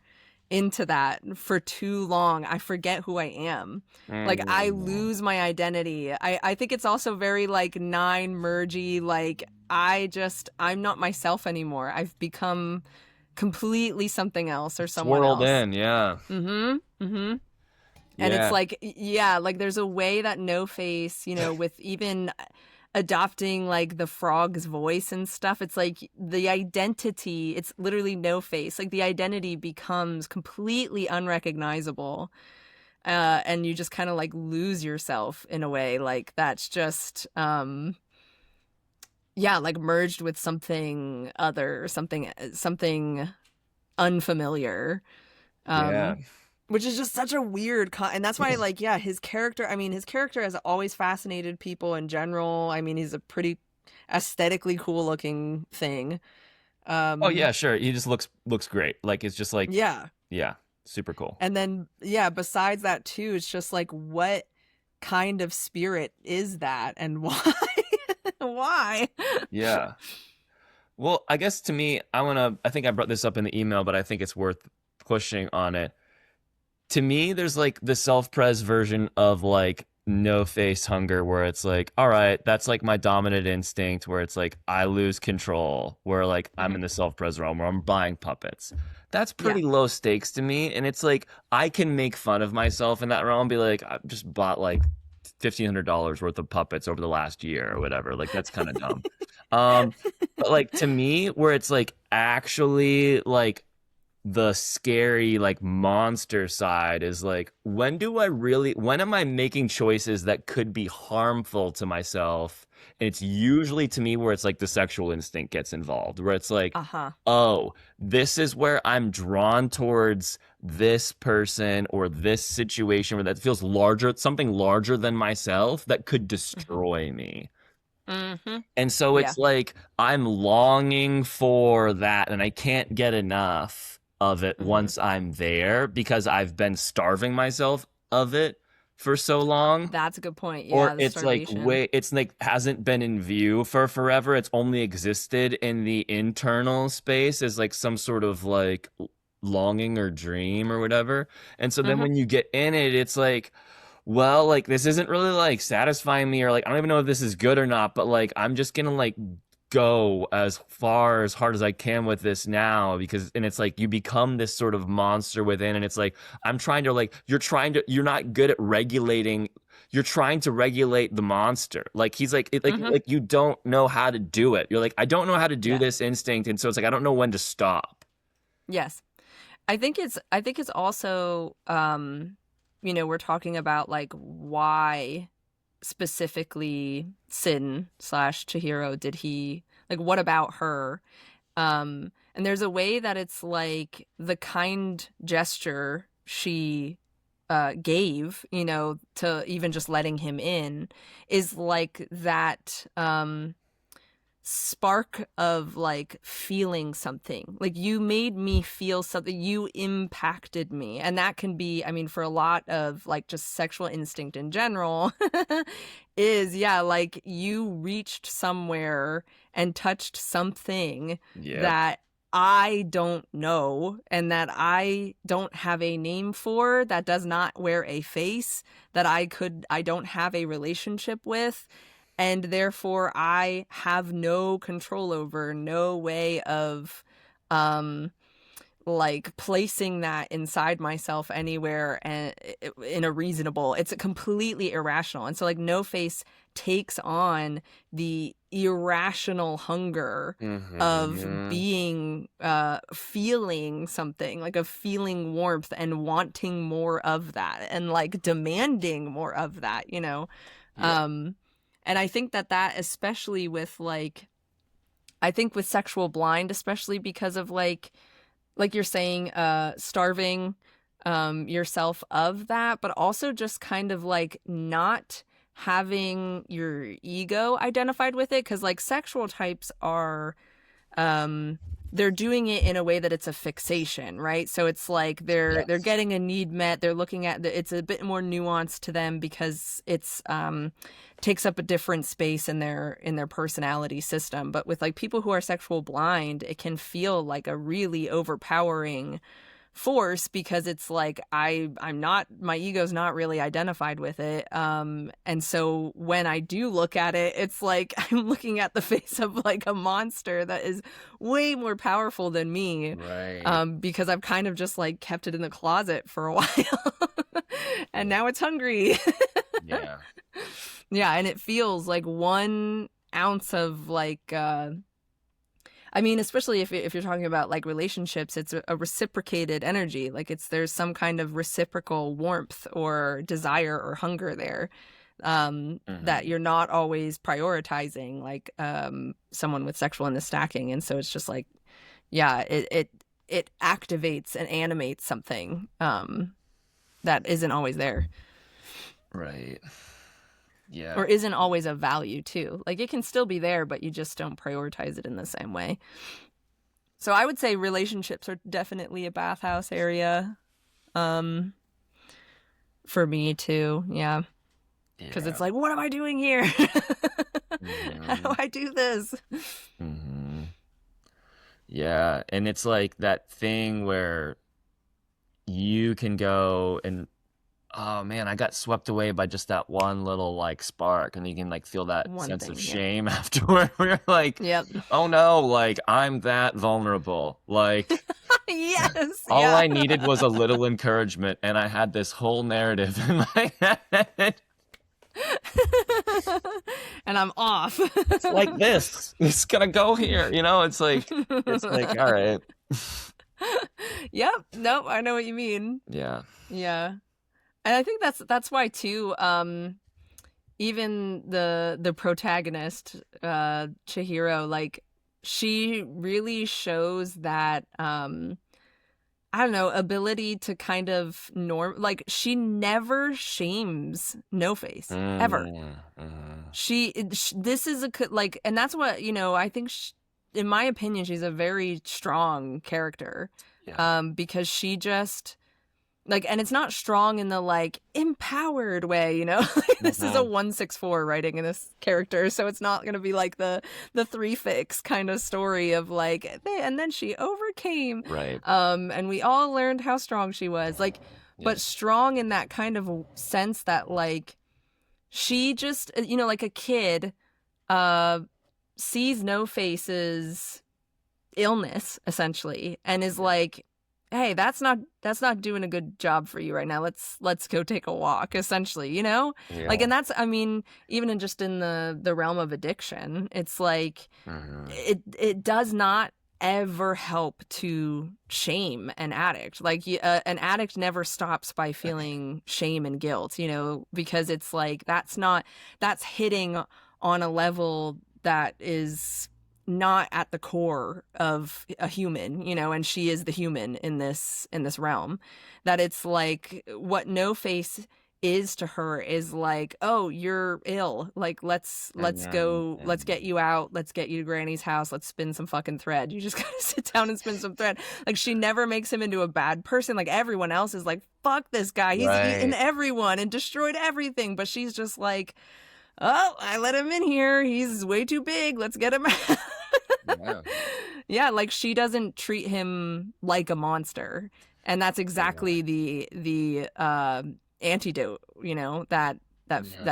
into that for too long, I forget who I am. Like I lose my identity. I think it's also very like 9 mergy, like I'm not myself anymore. I've become completely something else or someone Swirled else. in, yeah. And it's like, yeah, like there's a way that No Face, you know, with even adopting like the frog's voice and stuff. It's like the identity, it's literally no face. Like the identity becomes completely unrecognizable. And you just kind of like lose yourself in a way. Like that's just like merged with something other, something unfamiliar. Yeah. Which is just such a weird and that's why like his character has always fascinated people in general. I mean, he's a pretty aesthetically cool looking thing. Oh yeah, sure. He just looks great. Like it's just like yeah super cool. And then besides that too, it's just like, what kind of spirit is that and why? Why? Yeah. Well, I guess to me, I think I brought this up in the email, but I think it's worth pushing on it. To me, there's like the self-pres version of like no face hunger, where it's like, all right, that's like my dominant instinct, where it's like I lose control, where like I'm in the self-pres realm where I'm buying puppets. That's pretty low stakes to me. And it's like I can make fun of myself in that realm, be like, I just bought like $1,500 worth of puppets over the last year or whatever. Like that's kind of dumb. But like to me, where it's like actually like the scary like monster side is like, when am I making choices that could be harmful to myself? And it's usually to me where it's like the sexual instinct gets involved, where it's like, oh, this is where I'm drawn towards this person or this situation where that feels larger, something larger than myself that could destroy me. And so it's like I'm longing for that and I can't get enough of it once I'm there, because I've been starving myself of it for so long. That's a good point. Yeah, or it's like hasn't been in view for forever. It's only existed in the internal space as like some sort of like longing or dream or whatever. And so then when you get in it, it's like, well, like this isn't really like satisfying me, or like I don't even know if this is good or not, but like I'm just gonna like go as hard as I can with this now, because and it's like you become this sort of monster within, and it's like you're not good at regulating, you're trying to regulate the monster. Like he's like like you don't know how to do it. You're like, I don't know how to do this instinct, and so it's like I don't know when to stop. Yes. I think it's also we're talking about like why specifically Sin / Chihiro did he like, what about her? And there's a way that it's like the kind gesture she gave, to even just letting him in is like that spark of like feeling something. Like you made me feel something, you impacted me. And that can be, I mean, for a lot of like just sexual instinct in general is like you reached somewhere and touched something that I don't know and that I don't have a name for, that does not wear a face, that I don't have a relationship with. And therefore, I have no control over, no way of, like placing that inside myself anywhere and in a reasonable. It's completely irrational, and so like No Face takes on the irrational hunger of being, feeling something, like of feeling warmth and wanting more of that, and like demanding more of that, And I think that especially with like, I think with sexual blind, especially because of like you're saying, starving yourself of that, but also just kind of like not having your ego identified with it. Cause like sexual types are, they're doing it in a way that it's a fixation, right? So it's like they're getting a need met. They're looking at it's a bit more nuanced to them because it's takes up a different space in their personality system. But with like people who are sexual blind, it can feel like a really overpowering force, because it's like I'm not, my ego's not really identified with it, and so when I do look at it, it's like I'm looking at the face of like a monster that is way more powerful than me, right? Because I've kind of just like kept it in the closet for a while and now it's hungry. Yeah. Yeah, and it feels like 1 ounce of like I mean, especially if you're talking about like relationships, it's a reciprocated energy. Like there's some kind of reciprocal warmth or desire or hunger there, that you're not always prioritizing, like someone with sexual in the stacking. And so it's just like, yeah, it activates and animates something that isn't always there. Right. Yeah. Or isn't always of value too. Like it can still be there, but you just don't prioritize it in the same way. So I would say relationships are definitely a bathhouse area. For me too. Yeah. Because it's like, what am I doing here? How do I do this? Yeah. And it's like that thing where you can go and, oh man, I got swept away by just that one little like spark, and you can like feel that sense of shame afterward where you're like, yep. Oh no, like I'm that vulnerable. Like yes. all I needed was a little encouragement, and I had this whole narrative in my head. And I'm off. It's like this. It's gonna go here, you know? It's like all right. Yep. Nope. I know what you mean. Yeah. Yeah. And I think that's why too, even the protagonist, Chihiro, like she really shows that I don't know, ability to kind of like she never shames No Face ever. This is like, and that's what, you know, I think in my opinion, she's a very strong character. Yeah. Because she just like, and it's not strong in the like empowered way, you know. This is a 164 writing in this character, so it's not gonna be like the 3-fix kind of story of like, and then she overcame, right? And we all learned how strong she was, like, but strong in that kind of sense that like she just, you know, like a kid sees No Face's illness essentially and is like, hey, that's not doing a good job for you right now. Let's go take a walk, essentially, you know? Yeah. Like, and that's, I mean, even in the realm of addiction, it's like, it does not ever help to shame an addict. Like, an addict never stops by feeling shame and guilt, you know, because it's like, that's hitting on a level that is not at the core of a human, you know, and she is the human in this realm. That it's like what No Face is to her is like, oh, you're ill, like let's go, let's get you out, let's get you to Granny's house, let's spin some fucking thread. You just gotta sit down and spin some thread. Like she never makes him into a bad person. Like everyone else is like, fuck this guy, he's eaten everyone and destroyed everything, but she's just like, oh, I let him in here, he's way too big, let's get him out. Yeah, like she doesn't treat him like a monster, and that's exactly the antidote, you know, that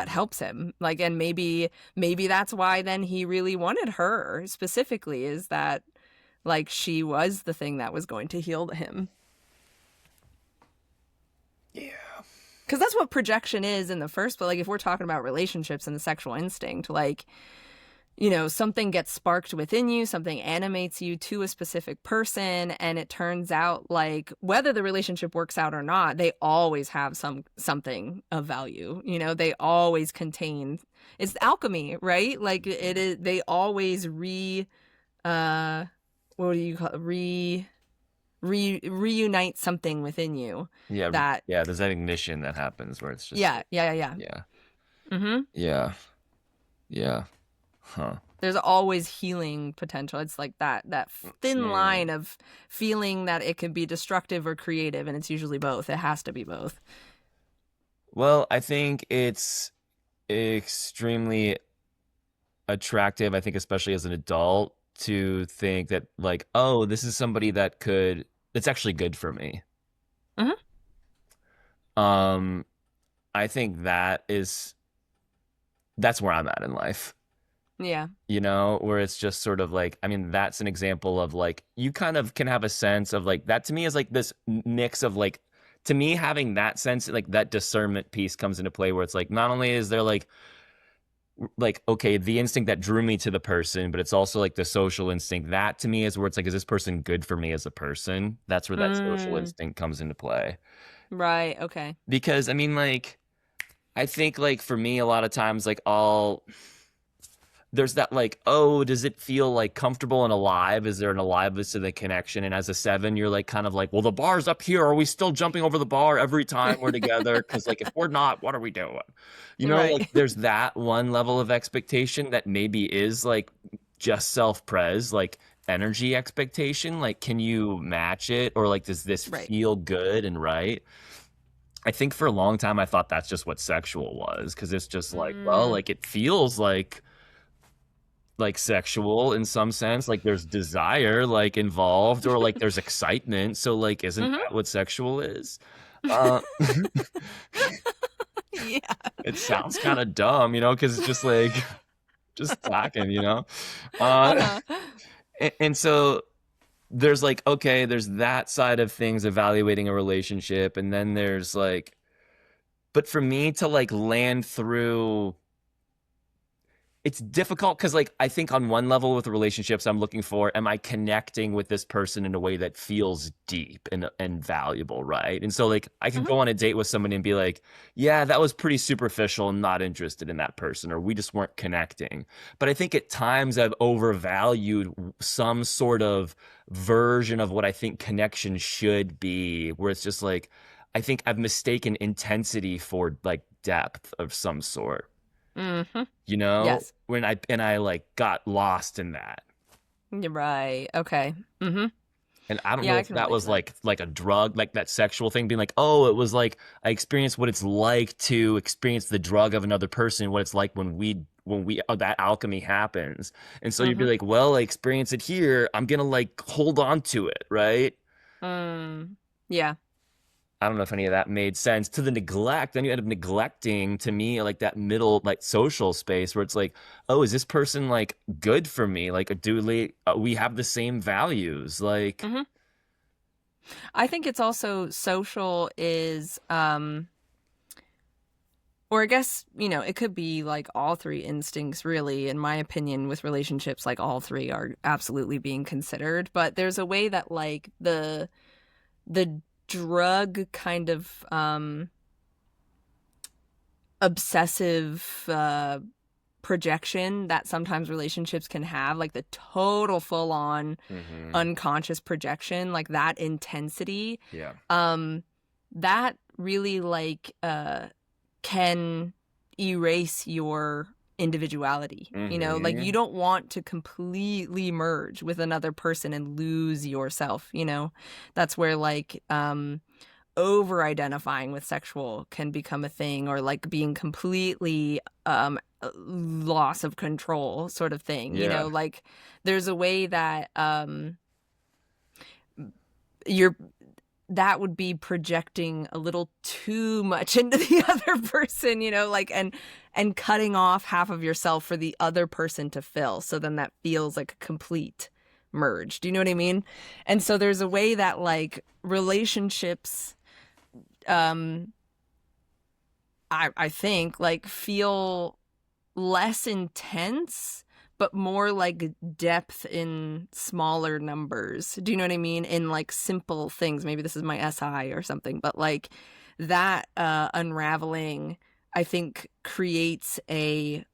helps him. Like, and maybe that's why then he really wanted her specifically, is that like she was the thing that was going to heal him. Yeah. Because that's what projection is in the first place. Like, if we're talking about relationships and the sexual instinct, like, you know, something gets sparked within you, something animates you to a specific person, and it turns out like whether the relationship works out or not, they always have something of value. You know, they always contain, it's alchemy, right? Like it is, they always what do you call it? Reunite something within you. Yeah. There's that ignition that happens where it's just Yeah. Mm-hmm. Yeah. Huh. There's always healing potential. It's like that thin line of feeling that it can be destructive or creative, and it's usually both. It has to be both. Well, I think it's extremely attractive, I think especially as an adult, to think that like, oh, this is somebody that's actually good for me. Mm-hmm. I think that's where I'm at in life. Yeah. You know, where it's just sort of like, I mean, that's an example of like, you kind of can have a sense of like, that to me is like this mix of like to me, having that sense, like that discernment piece comes into play where it's like, not only is there like, okay, the instinct that drew me to the person, but it's also like the social instinct. That to me is where it's like, is this person good for me as a person? That's where that social instinct comes into play. Right. Okay. Because I mean, like, I think like for me, a lot of times, like there's that like, oh, does it feel like comfortable and alive? Is there an aliveness to the connection? And as a 7, you're like kind of like, well, the bar's up here. Are we still jumping over the bar every time we're together? Because like if we're not, what are we doing? You know, Right. like there's that one level of expectation that maybe is like just self-pres, like energy expectation. Like, can you match it? Or like, does this Right. feel good and right? I think for a long time I thought that's just what sexual was, because it's just like, well, like it feels like sexual in some sense, like there's desire like involved, or like there's excitement, so like isn't that what sexual is? uh Yeah. it sounds kind of dumb, you know, because it's just like just talking, you know. Uh-huh. And so there's like, okay, there's that side of things, evaluating a relationship, and then there's like, but for me to like land through, it's difficult because like I think on one level with relationships I'm looking for, am I connecting with this person in a way that feels deep and valuable, right? And so like I can go on a date with somebody and be like, yeah, that was pretty superficial and not interested in that person, or we just weren't connecting. But I think at times I've overvalued some sort of version of what I think connection should be, where it's just like I think I've mistaken intensity for like depth of some sort. You know, Yes. when I like got lost in that. You're right. Okay. And I don't Yeah, know I if can that relate to was that. like a drug, like that sexual thing, being like, oh, it was like I experienced what it's like to experience the drug of another person, what it's like when we that alchemy happens. And so you'd be like, well, I experience it here, I'm gonna like hold on to it, right? Yeah. I don't know if any of that made sense. To the neglect, then you end up neglecting, to me, like that middle, like social space where it's like, oh, is this person like good for me? Like, do we have the same values? Like, I think it's also social is or I guess, it could be like all three instincts really, in my opinion, with relationships, like all three are absolutely being considered. But there's a way that like the drug kind of obsessive projection that sometimes relationships can have, like the total full on unconscious projection, like that intensity, yeah, that really like can erase your individuality. Like you don't want to completely merge with another person and lose yourself. That's where like over identifying with sexual can become a thing, or like being completely loss of control sort of thing. yeah, Like there's a way that you're that would be projecting a little too much into the other person, like and cutting off half of yourself for the other person to fill. So then that feels like a complete merge. Do you know what I mean? And so there's a way that like relationships I think like feel less intense but more like depth in smaller numbers. Do you know what I mean? In like simple things. Maybe this is my SI or something, but like that unraveling, I think, creates an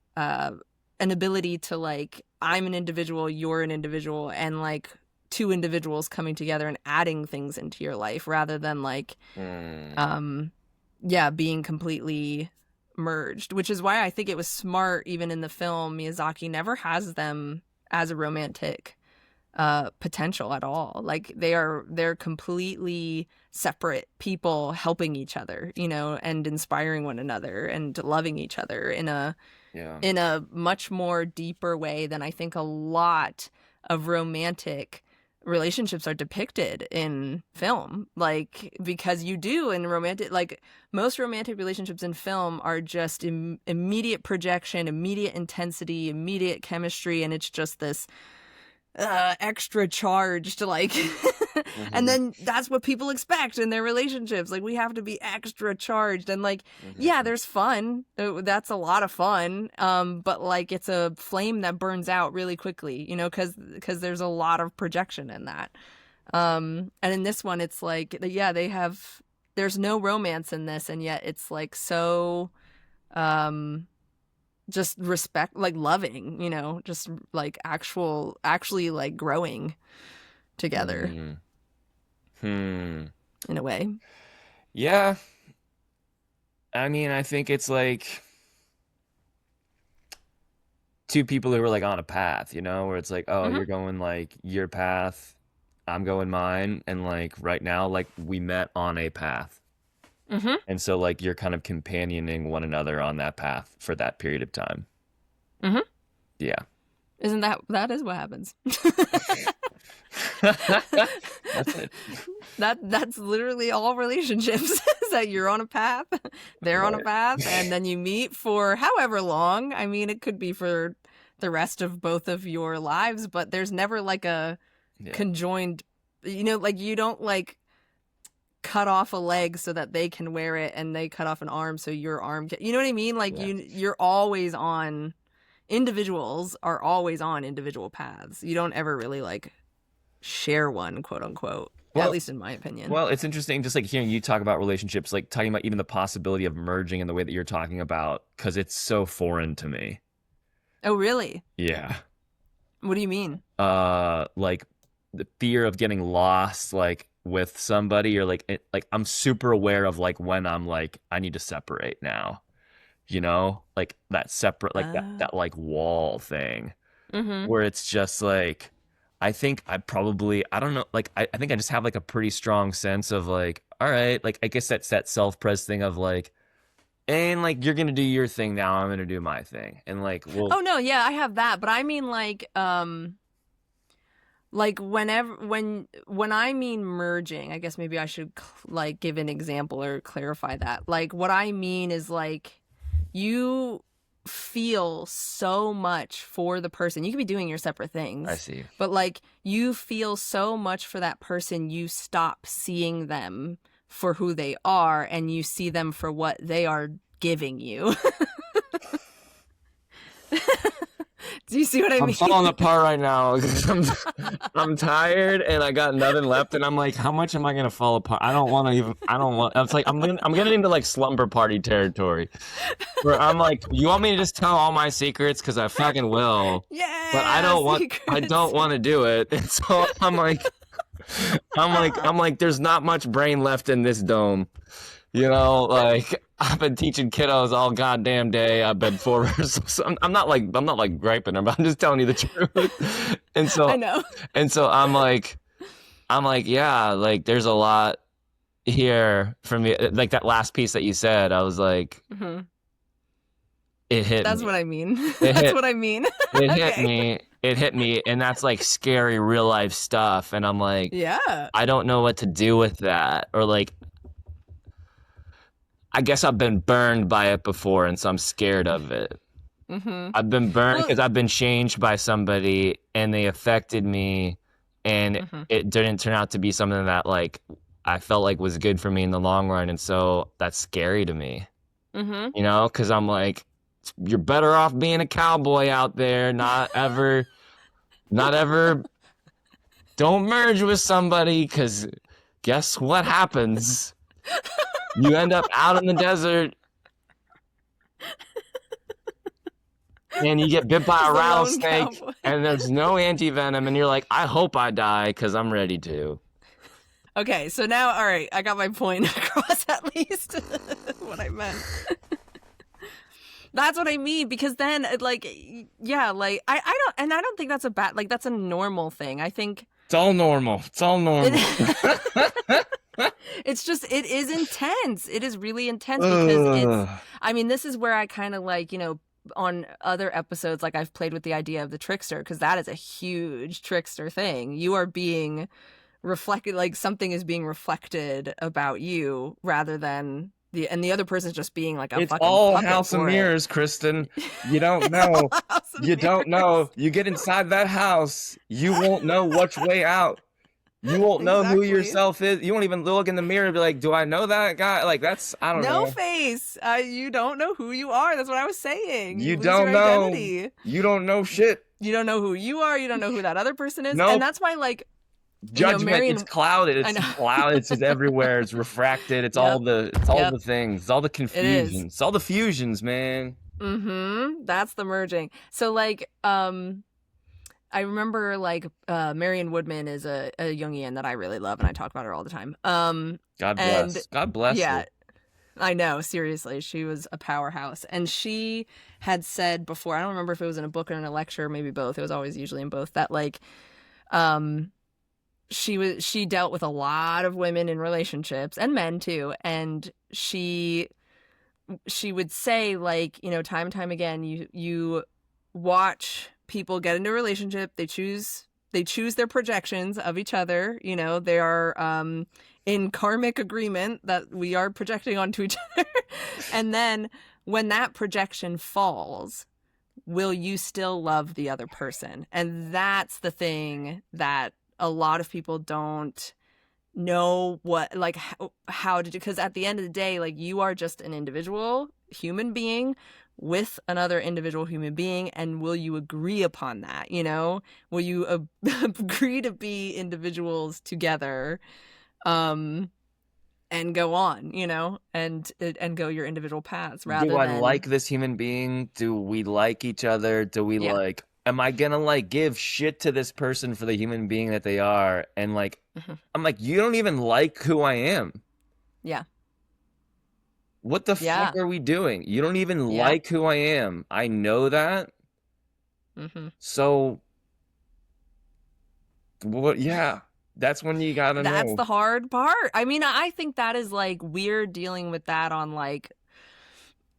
ability to like, I'm an individual, you're an individual, and like two individuals coming together and adding things into your life rather than like, being completely merged, which is why I think it was smart. Even in the film, Miyazaki never has them as a romantic potential at all. Like they're completely separate people helping each other, and inspiring one another and loving each other in a much more deeper way than I think a lot of romantic relationships are depicted in film. Like, because you do in romantic, like most romantic relationships in film are just immediate projection, immediate intensity, immediate chemistry, and it's just this extra charged, like, and then that's what people expect in their relationships. Like, we have to be extra charged, and like, yeah, there's fun. That's a lot of fun. But like, it's a flame that burns out really quickly, you know, because there's a lot of projection in that. And in this one, it's like, yeah, there's no romance in this, and yet it's like so, just respect, like loving, you know, just like actually like growing together in a way. Yeah. I mean, I think it's like two people who are like on a path, you know, where it's like, oh, you're going like your path, I'm going mine. And like right now, like we met on a path. And so like you're kind of companioning one another on that path for that period of time. Yeah. Isn't that is what happens? That's it. That's literally all relationships, is that you're on a path, they're on a path, and then you meet for however long. I mean, it could be for the rest of both of your lives, but there's never like a conjoined, you know, like you don't like cut off a leg so that they can wear it, and they cut off an arm so your arm can, you know what I mean? Like you're always on, individuals are always on individual paths. You don't ever really like share one, quote unquote. Well, at least in my opinion. Well, it's interesting just like hearing you talk about relationships, like talking about even the possibility of merging in the way that you're talking about, because it's so foreign to me. Oh, really? Yeah. What do you mean? Like the fear of getting lost, like with somebody, or like I'm super aware of like when I'm like I need to separate now, you know, like that separate, like that like wall thing, where it's just like I think I don't know, like I think I just have like a pretty strong sense of like, all right, like I guess that's that self-pres thing of like, and like you're gonna do your thing now, I'm gonna do my thing, and like oh no, yeah, I have that, but I mean like whenever when I mean merging, I guess maybe I should like give an example or clarify that. Like what I mean is like you feel so much for the person. You could be doing your separate things. I see. But like you feel so much for that person, you stop seeing them for who they are, and you see them for what they are giving you. Do you see what I mean? I'm falling apart right now because I'm tired and I got nothing left, and I'm like, how much am I gonna fall apart? I don't want. It's like I'm getting into like slumber party territory, where I'm like, you want me to just tell all my secrets, because I fucking will. Yeah. But I don't want to do it, and so I'm like, there's not much brain left in this dome. You know, like I've been teaching kiddos all goddamn day. I've been forward. So I'm not like griping them, but I'm just telling you the truth. And so I know. And so I'm like, yeah, like there's a lot here for me. Like that last piece that you said, I was like, it hit. That's me. What I mean. What I mean. It hit me. It hit me, and that's like scary real life stuff. And I'm like, yeah, I don't know what to do with that, or like. I guess I've been burned by it before, and so I'm scared of it. I've been burned because I've been changed by somebody, and they affected me, and it didn't turn out to be something that like I felt like was good for me in the long run, and so that's scary to me. You know, because I'm like, you're better off being a cowboy out there, not ever. Don't merge with somebody, because guess what happens? You end up out in the desert, and you get bit by a rattlesnake, and there's no anti-venom, and you're like, I hope I die, because I'm ready to. Okay, so now, all right, I got my point across at least, what I meant. That's what I mean, because then, like, yeah, like, I don't think that's a bad, like, that's a normal thing. I think... It's all normal. It's just, it is intense. It is really intense because I mean, this is where I kind of like, you know, on other episodes, like I've played with the idea of the trickster, because that is a huge trickster thing. You are being reflected, like something is being reflected about you rather than the other person's just being like a It's fucking all puppet House of for it. Mirrors, Kristen. You don't know. House of You don't Mirrors. know. You get inside that house, you won't know which way out. You won't know who Exactly. yourself is. You won't even look in the mirror and be like, do I know that guy? Like, that's, I don't No know. face. You don't know who you are. That's what I was saying. You lose don't your know. identity. You don't know shit. You don't know who you are. You don't know who that other person is. Nope. And that's why, like, Judgment, Marion, it's clouded. It's clouded. It's everywhere. It's refracted. It's all the things. It's all the confusion. It's all the fusions, man. That's the merging. So, like, I remember, like, Marion Woodman is a Jungian that I really love, and I talk about her all the time. God bless. God bless her. I know, seriously. She was a powerhouse. And she had said before, I don't remember if it was in a book or in a lecture, maybe both. It was always usually in both, that, like, she dealt with a lot of women in relationships, and men too. And she would say, like, you know, time and time again, you watch people get into a relationship, they choose their projections of each other, you know, they are in karmic agreement that we are projecting onto each other. And then when that projection falls, will you still love the other person? And that's the thing that a lot of people don't know what, like, how to do, because at the end of the day, like, you are just an individual human being with another individual human being, and will you agree upon that? You know, will you agree to be individuals together, and go on, you know, and go your individual paths, rather do I than like this human being? Do we like each other? Do we like, am I gonna like give shit to this person for the human being that they are? And like, I'm like, you don't even like who I am. Yeah. What the fuck are we doing? You don't even like who I am. I know that. So, what? Yeah, that's when you gotta know. That's the hard part. I mean, I think that is, like, we're dealing with that on, like,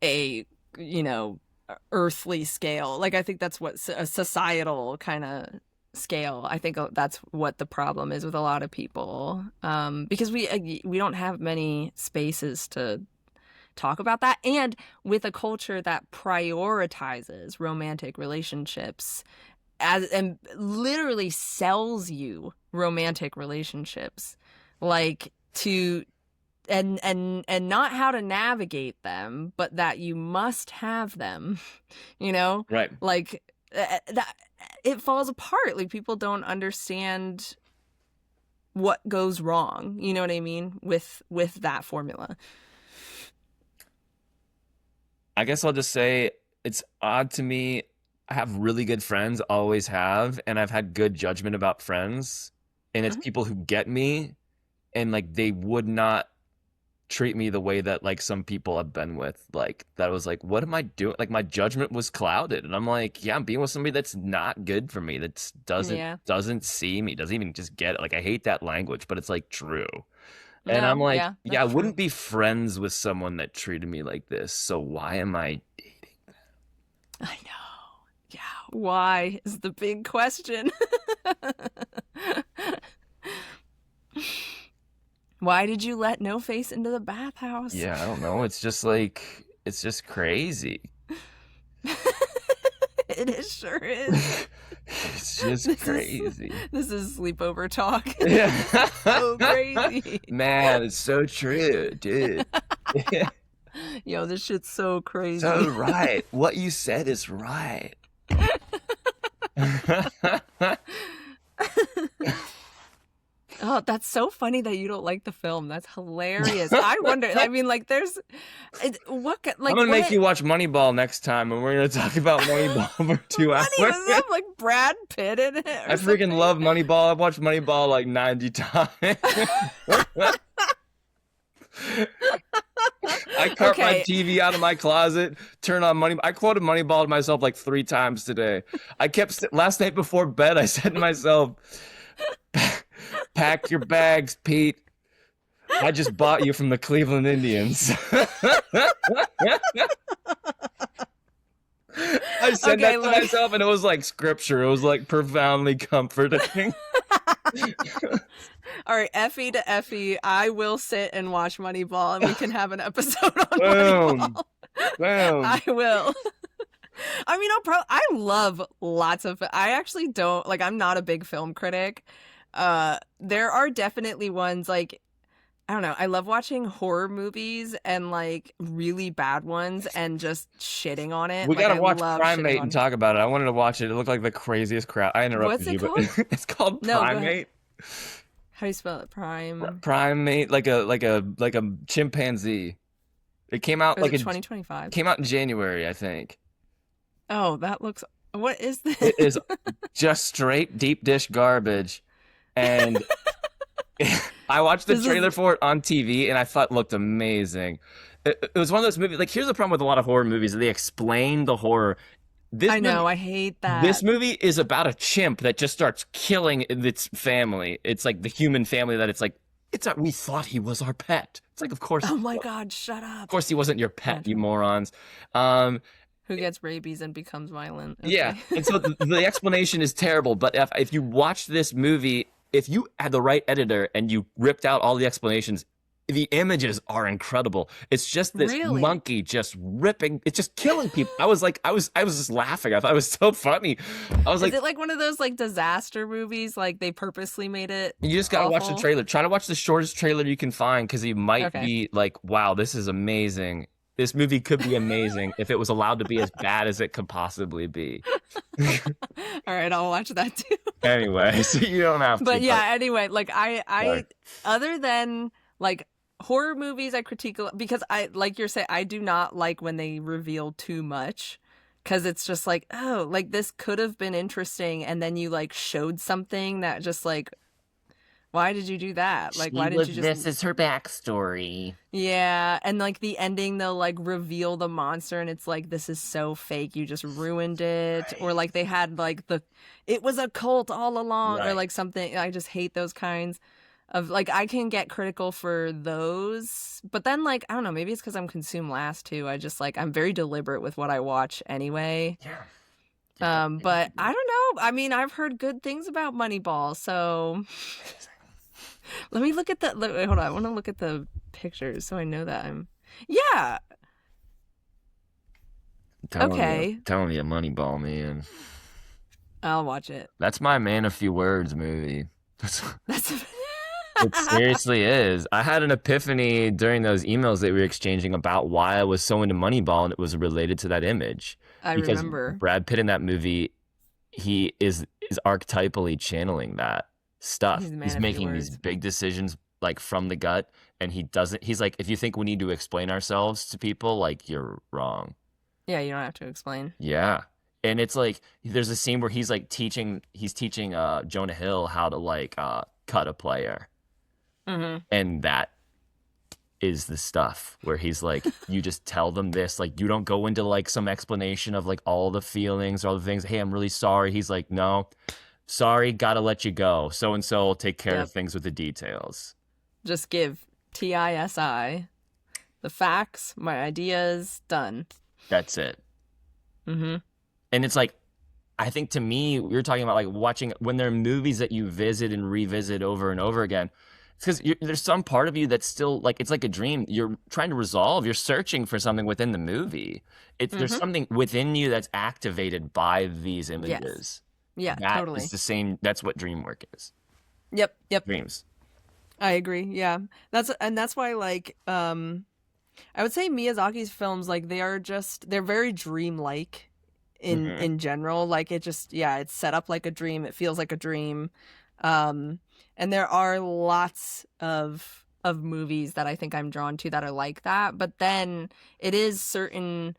a, you know, earthly scale. Like, I think that's what a societal kind of scale. I think that's what the problem is with a lot of people, because we don't have many spaces to talk about that, and with a culture that prioritizes romantic relationships and literally sells you romantic relationships, like, to and not how to navigate them, but that you must have them, you know, right? Like, that it falls apart. Like, people don't understand what goes wrong, you know what I mean, with that formula. I guess I'll just say it's odd to me. I have really good friends, always have, and I've had good judgment about friends, and it's people who get me, and like they would not treat me the way that like some people I've been with, like, that was like, what am I doing? Like, my judgment was clouded, and I'm like, yeah, I'm being with somebody that's not good for me, that doesn't see me, doesn't even just get it. Like, I hate that language, but it's like true. And I'm like, yeah, I wouldn't be friends with someone that treated me like this. So why am I dating them? I know. Yeah. Why is the big question. Why did you let No Face into the bathhouse? Yeah, I don't know. It's just like, it's just crazy. It sure is. It's just crazy. This is sleepover talk. Yeah. So crazy. Man, it's so true, dude. Yo, this shit's so crazy. So right. What you said is right. Oh, that's so funny that you don't like the film. That's hilarious. I wonder. I mean, like, there's what like. I'm gonna make you watch Moneyball next time, and we're gonna talk about Moneyball for 2 hours. Does it have, like, Brad Pitt in it? I freaking love Moneyball. I've watched Moneyball like 90 times. I carved my TV out of my closet, turn on Moneyball. I quoted Moneyball to myself like 3 times today. I kept last night before bed. I said to myself, "Pack your bags, Pete. I just bought you from the Cleveland Indians." I said that to myself, and it was like scripture. It was like profoundly comforting. All right, Effie to Effie, I will sit and watch Moneyball, and we can have an episode on Boom. Moneyball. Boom. I will. I mean, I love lots of. I actually don't like. I'm not a big film critic. There are definitely ones like, I don't know. I love watching horror movies and like really bad ones and just shitting on it. We Like, gotta I watch love Primate shitting and talk about it. I wanted to watch it. It looked like the craziest crap. I What's interrupted it you, called? but it's called No, go ahead. Primate. How do you spell it? Prime. Primate, like a chimpanzee. It came out Is like it 2025? came out in January, I think. Oh, that looks. What is this? It is just straight deep dish garbage, and I watched the trailer for it on TV, and I thought it looked amazing. It was one of those movies. Like, here's the problem with a lot of horror movies: they explain the horror. I know, I hate that. This movie is about a chimp that just starts killing its family. It's like the human family that we thought he was our pet. It's like, of course. Oh my God, shut up. Of course he wasn't your pet, you morons. Who gets rabies and becomes violent. Okay. Yeah, and so the explanation is terrible, but if you watch this movie, if you had the right editor and you ripped out all the explanations, the images are incredible. It's just this monkey just ripping, it's just killing people. I was just laughing. I thought it was so funny. I was like, is it like one of those like disaster movies? Like they purposely made it You just gotta awful? watch the trailer. Try to watch the shortest trailer you can find, because you might be like, wow, this is amazing. This movie could be amazing if it was allowed to be as bad as it could possibly be. All right, I'll watch that too. Anyway, so you don't have to. But yeah, anyway, like I other than like horror movies, I critique because I, like you're saying, I do not like when they reveal too much, because it's just like, oh, like this could have been interesting, and then you like showed something that just like, why did you do that? Like, why did you just... This is her backstory. Yeah, and like the ending, they'll like reveal the monster, and it's like, this is so fake, you just ruined it. Right. Or like they had like it was a cult all along, right. Or like something. I just hate those kinds of, like, I can get critical for those, but then like, I don't know, maybe it's because I'm consumed last too. I just like, I'm very deliberate with what I watch anyway. Yeah. But I don't know. I mean, I've heard good things about Moneyball, so let me look at hold on. I want to look at the pictures so I know that I'm. Yeah. Okay. Telling you, Moneyball, man. I'll watch it. That's my Man of Few Words movie. It seriously is. I had an epiphany during those emails that we were exchanging about why I was so into Moneyball, and it was related to that image. Because remember. Brad Pitt in that movie, he is archetypally channeling that stuff. He's making these big decisions like from the gut, and he's like, if you think we need to explain ourselves to people, like, you're wrong. Yeah, you don't have to explain. Yeah. And it's like, there's a scene where he's teaching Jonah Hill how to like cut a player. Mm-hmm. And that is the stuff where he's like, you just tell them this, like, you don't go into like some explanation of like all the feelings or all the things. Hey, I'm really sorry. He's like, no, sorry, gotta let you go. So and so will take care of things with the details. Just give TISI the facts, my ideas, done. That's it. Mm-hmm. And it's like, I think to me, we were talking about like watching when there are movies that you visit and revisit over and over again. It's because there's some part of you that's still like, it's like a dream you're trying to resolve. You're searching for something within the movie. There's something within you that's activated by these images. Yes. Yeah, totally. Is the same. That's what dream work is. Yep. Dreams. I agree. Yeah. That's why, like, I would say Miyazaki's films, like, they're very dreamlike in general. Like, it's set up like a dream. It feels like a dream. And there are lots of movies that I think I'm drawn to that are like that. But then it is certain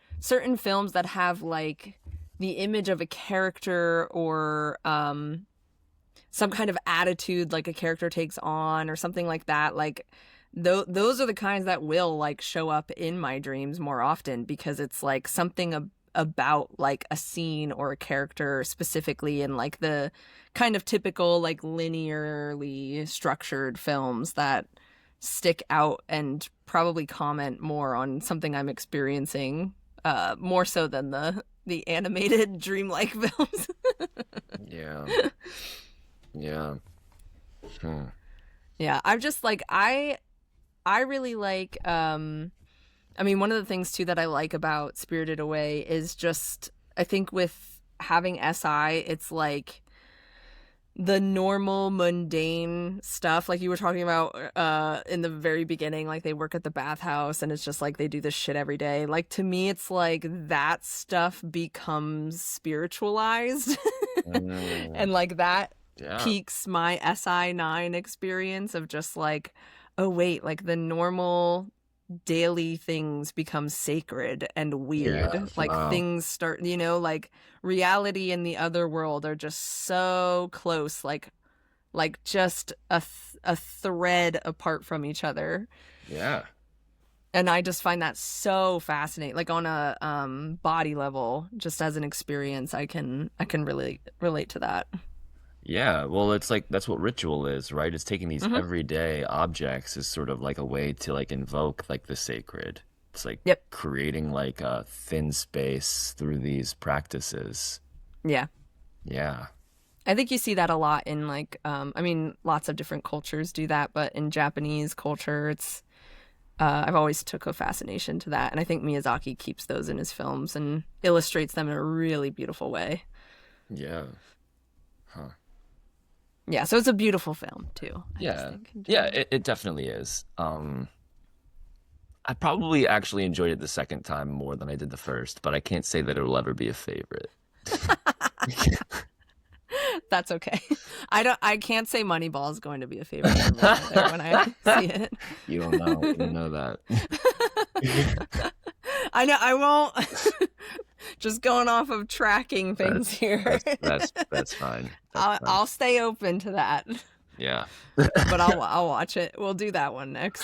films that have like the image of a character or some kind of attitude like a character takes on or something like that. Like those are the kinds that will like show up in my dreams more often, because it's like something about like a scene or a character specifically in like the kind of typical like linearly structured films that stick out and probably comment more on something I'm experiencing, more so than the animated dreamlike films. Yeah. Yeah, I'm just like I really like I mean, one of the things too that I like about Spirited Away is just, I think with having SI, it's like the normal mundane stuff like you were talking about in the very beginning, like they work at the bathhouse and it's just like they do this shit every day. Like to me it's like that stuff becomes spiritualized and like that Yeah. piques my SI9 experience of just like, oh wait, like the normal daily things become sacred and weird. Yeah. Like Wow. things start, you know, like reality and the other world are just so close, like just a thread apart from each other. Yeah. And I just find that so fascinating. Like on a body level, just as an experience, I can really relate to that. Yeah, well, it's like that's what ritual is, right? It's taking these Mm-hmm. everyday objects as sort of like a way to like invoke like the sacred. It's like Yep. creating like a thin space through these practices. Yeah. Yeah. I think you see that a lot in like I mean lots of different cultures do that, but in Japanese culture it's I've always took a fascination to that, and I think Miyazaki keeps those in his films and illustrates them in a really beautiful way. Yeah. Huh. Yeah, so it's a beautiful film too, I just Yeah. think in Yeah, general. it definitely is. I probably actually enjoyed it the second time more than I did the first, but I can't say that it will ever be a favorite. That's okay. I can't say Moneyball is going to be a favorite for me either when I see it. You don't know. You don't know that. I know I won't. Just going off of tracking things here. That's fine. That's fine. I'll stay open to that, Yeah. but I'll watch it. We'll do that one next.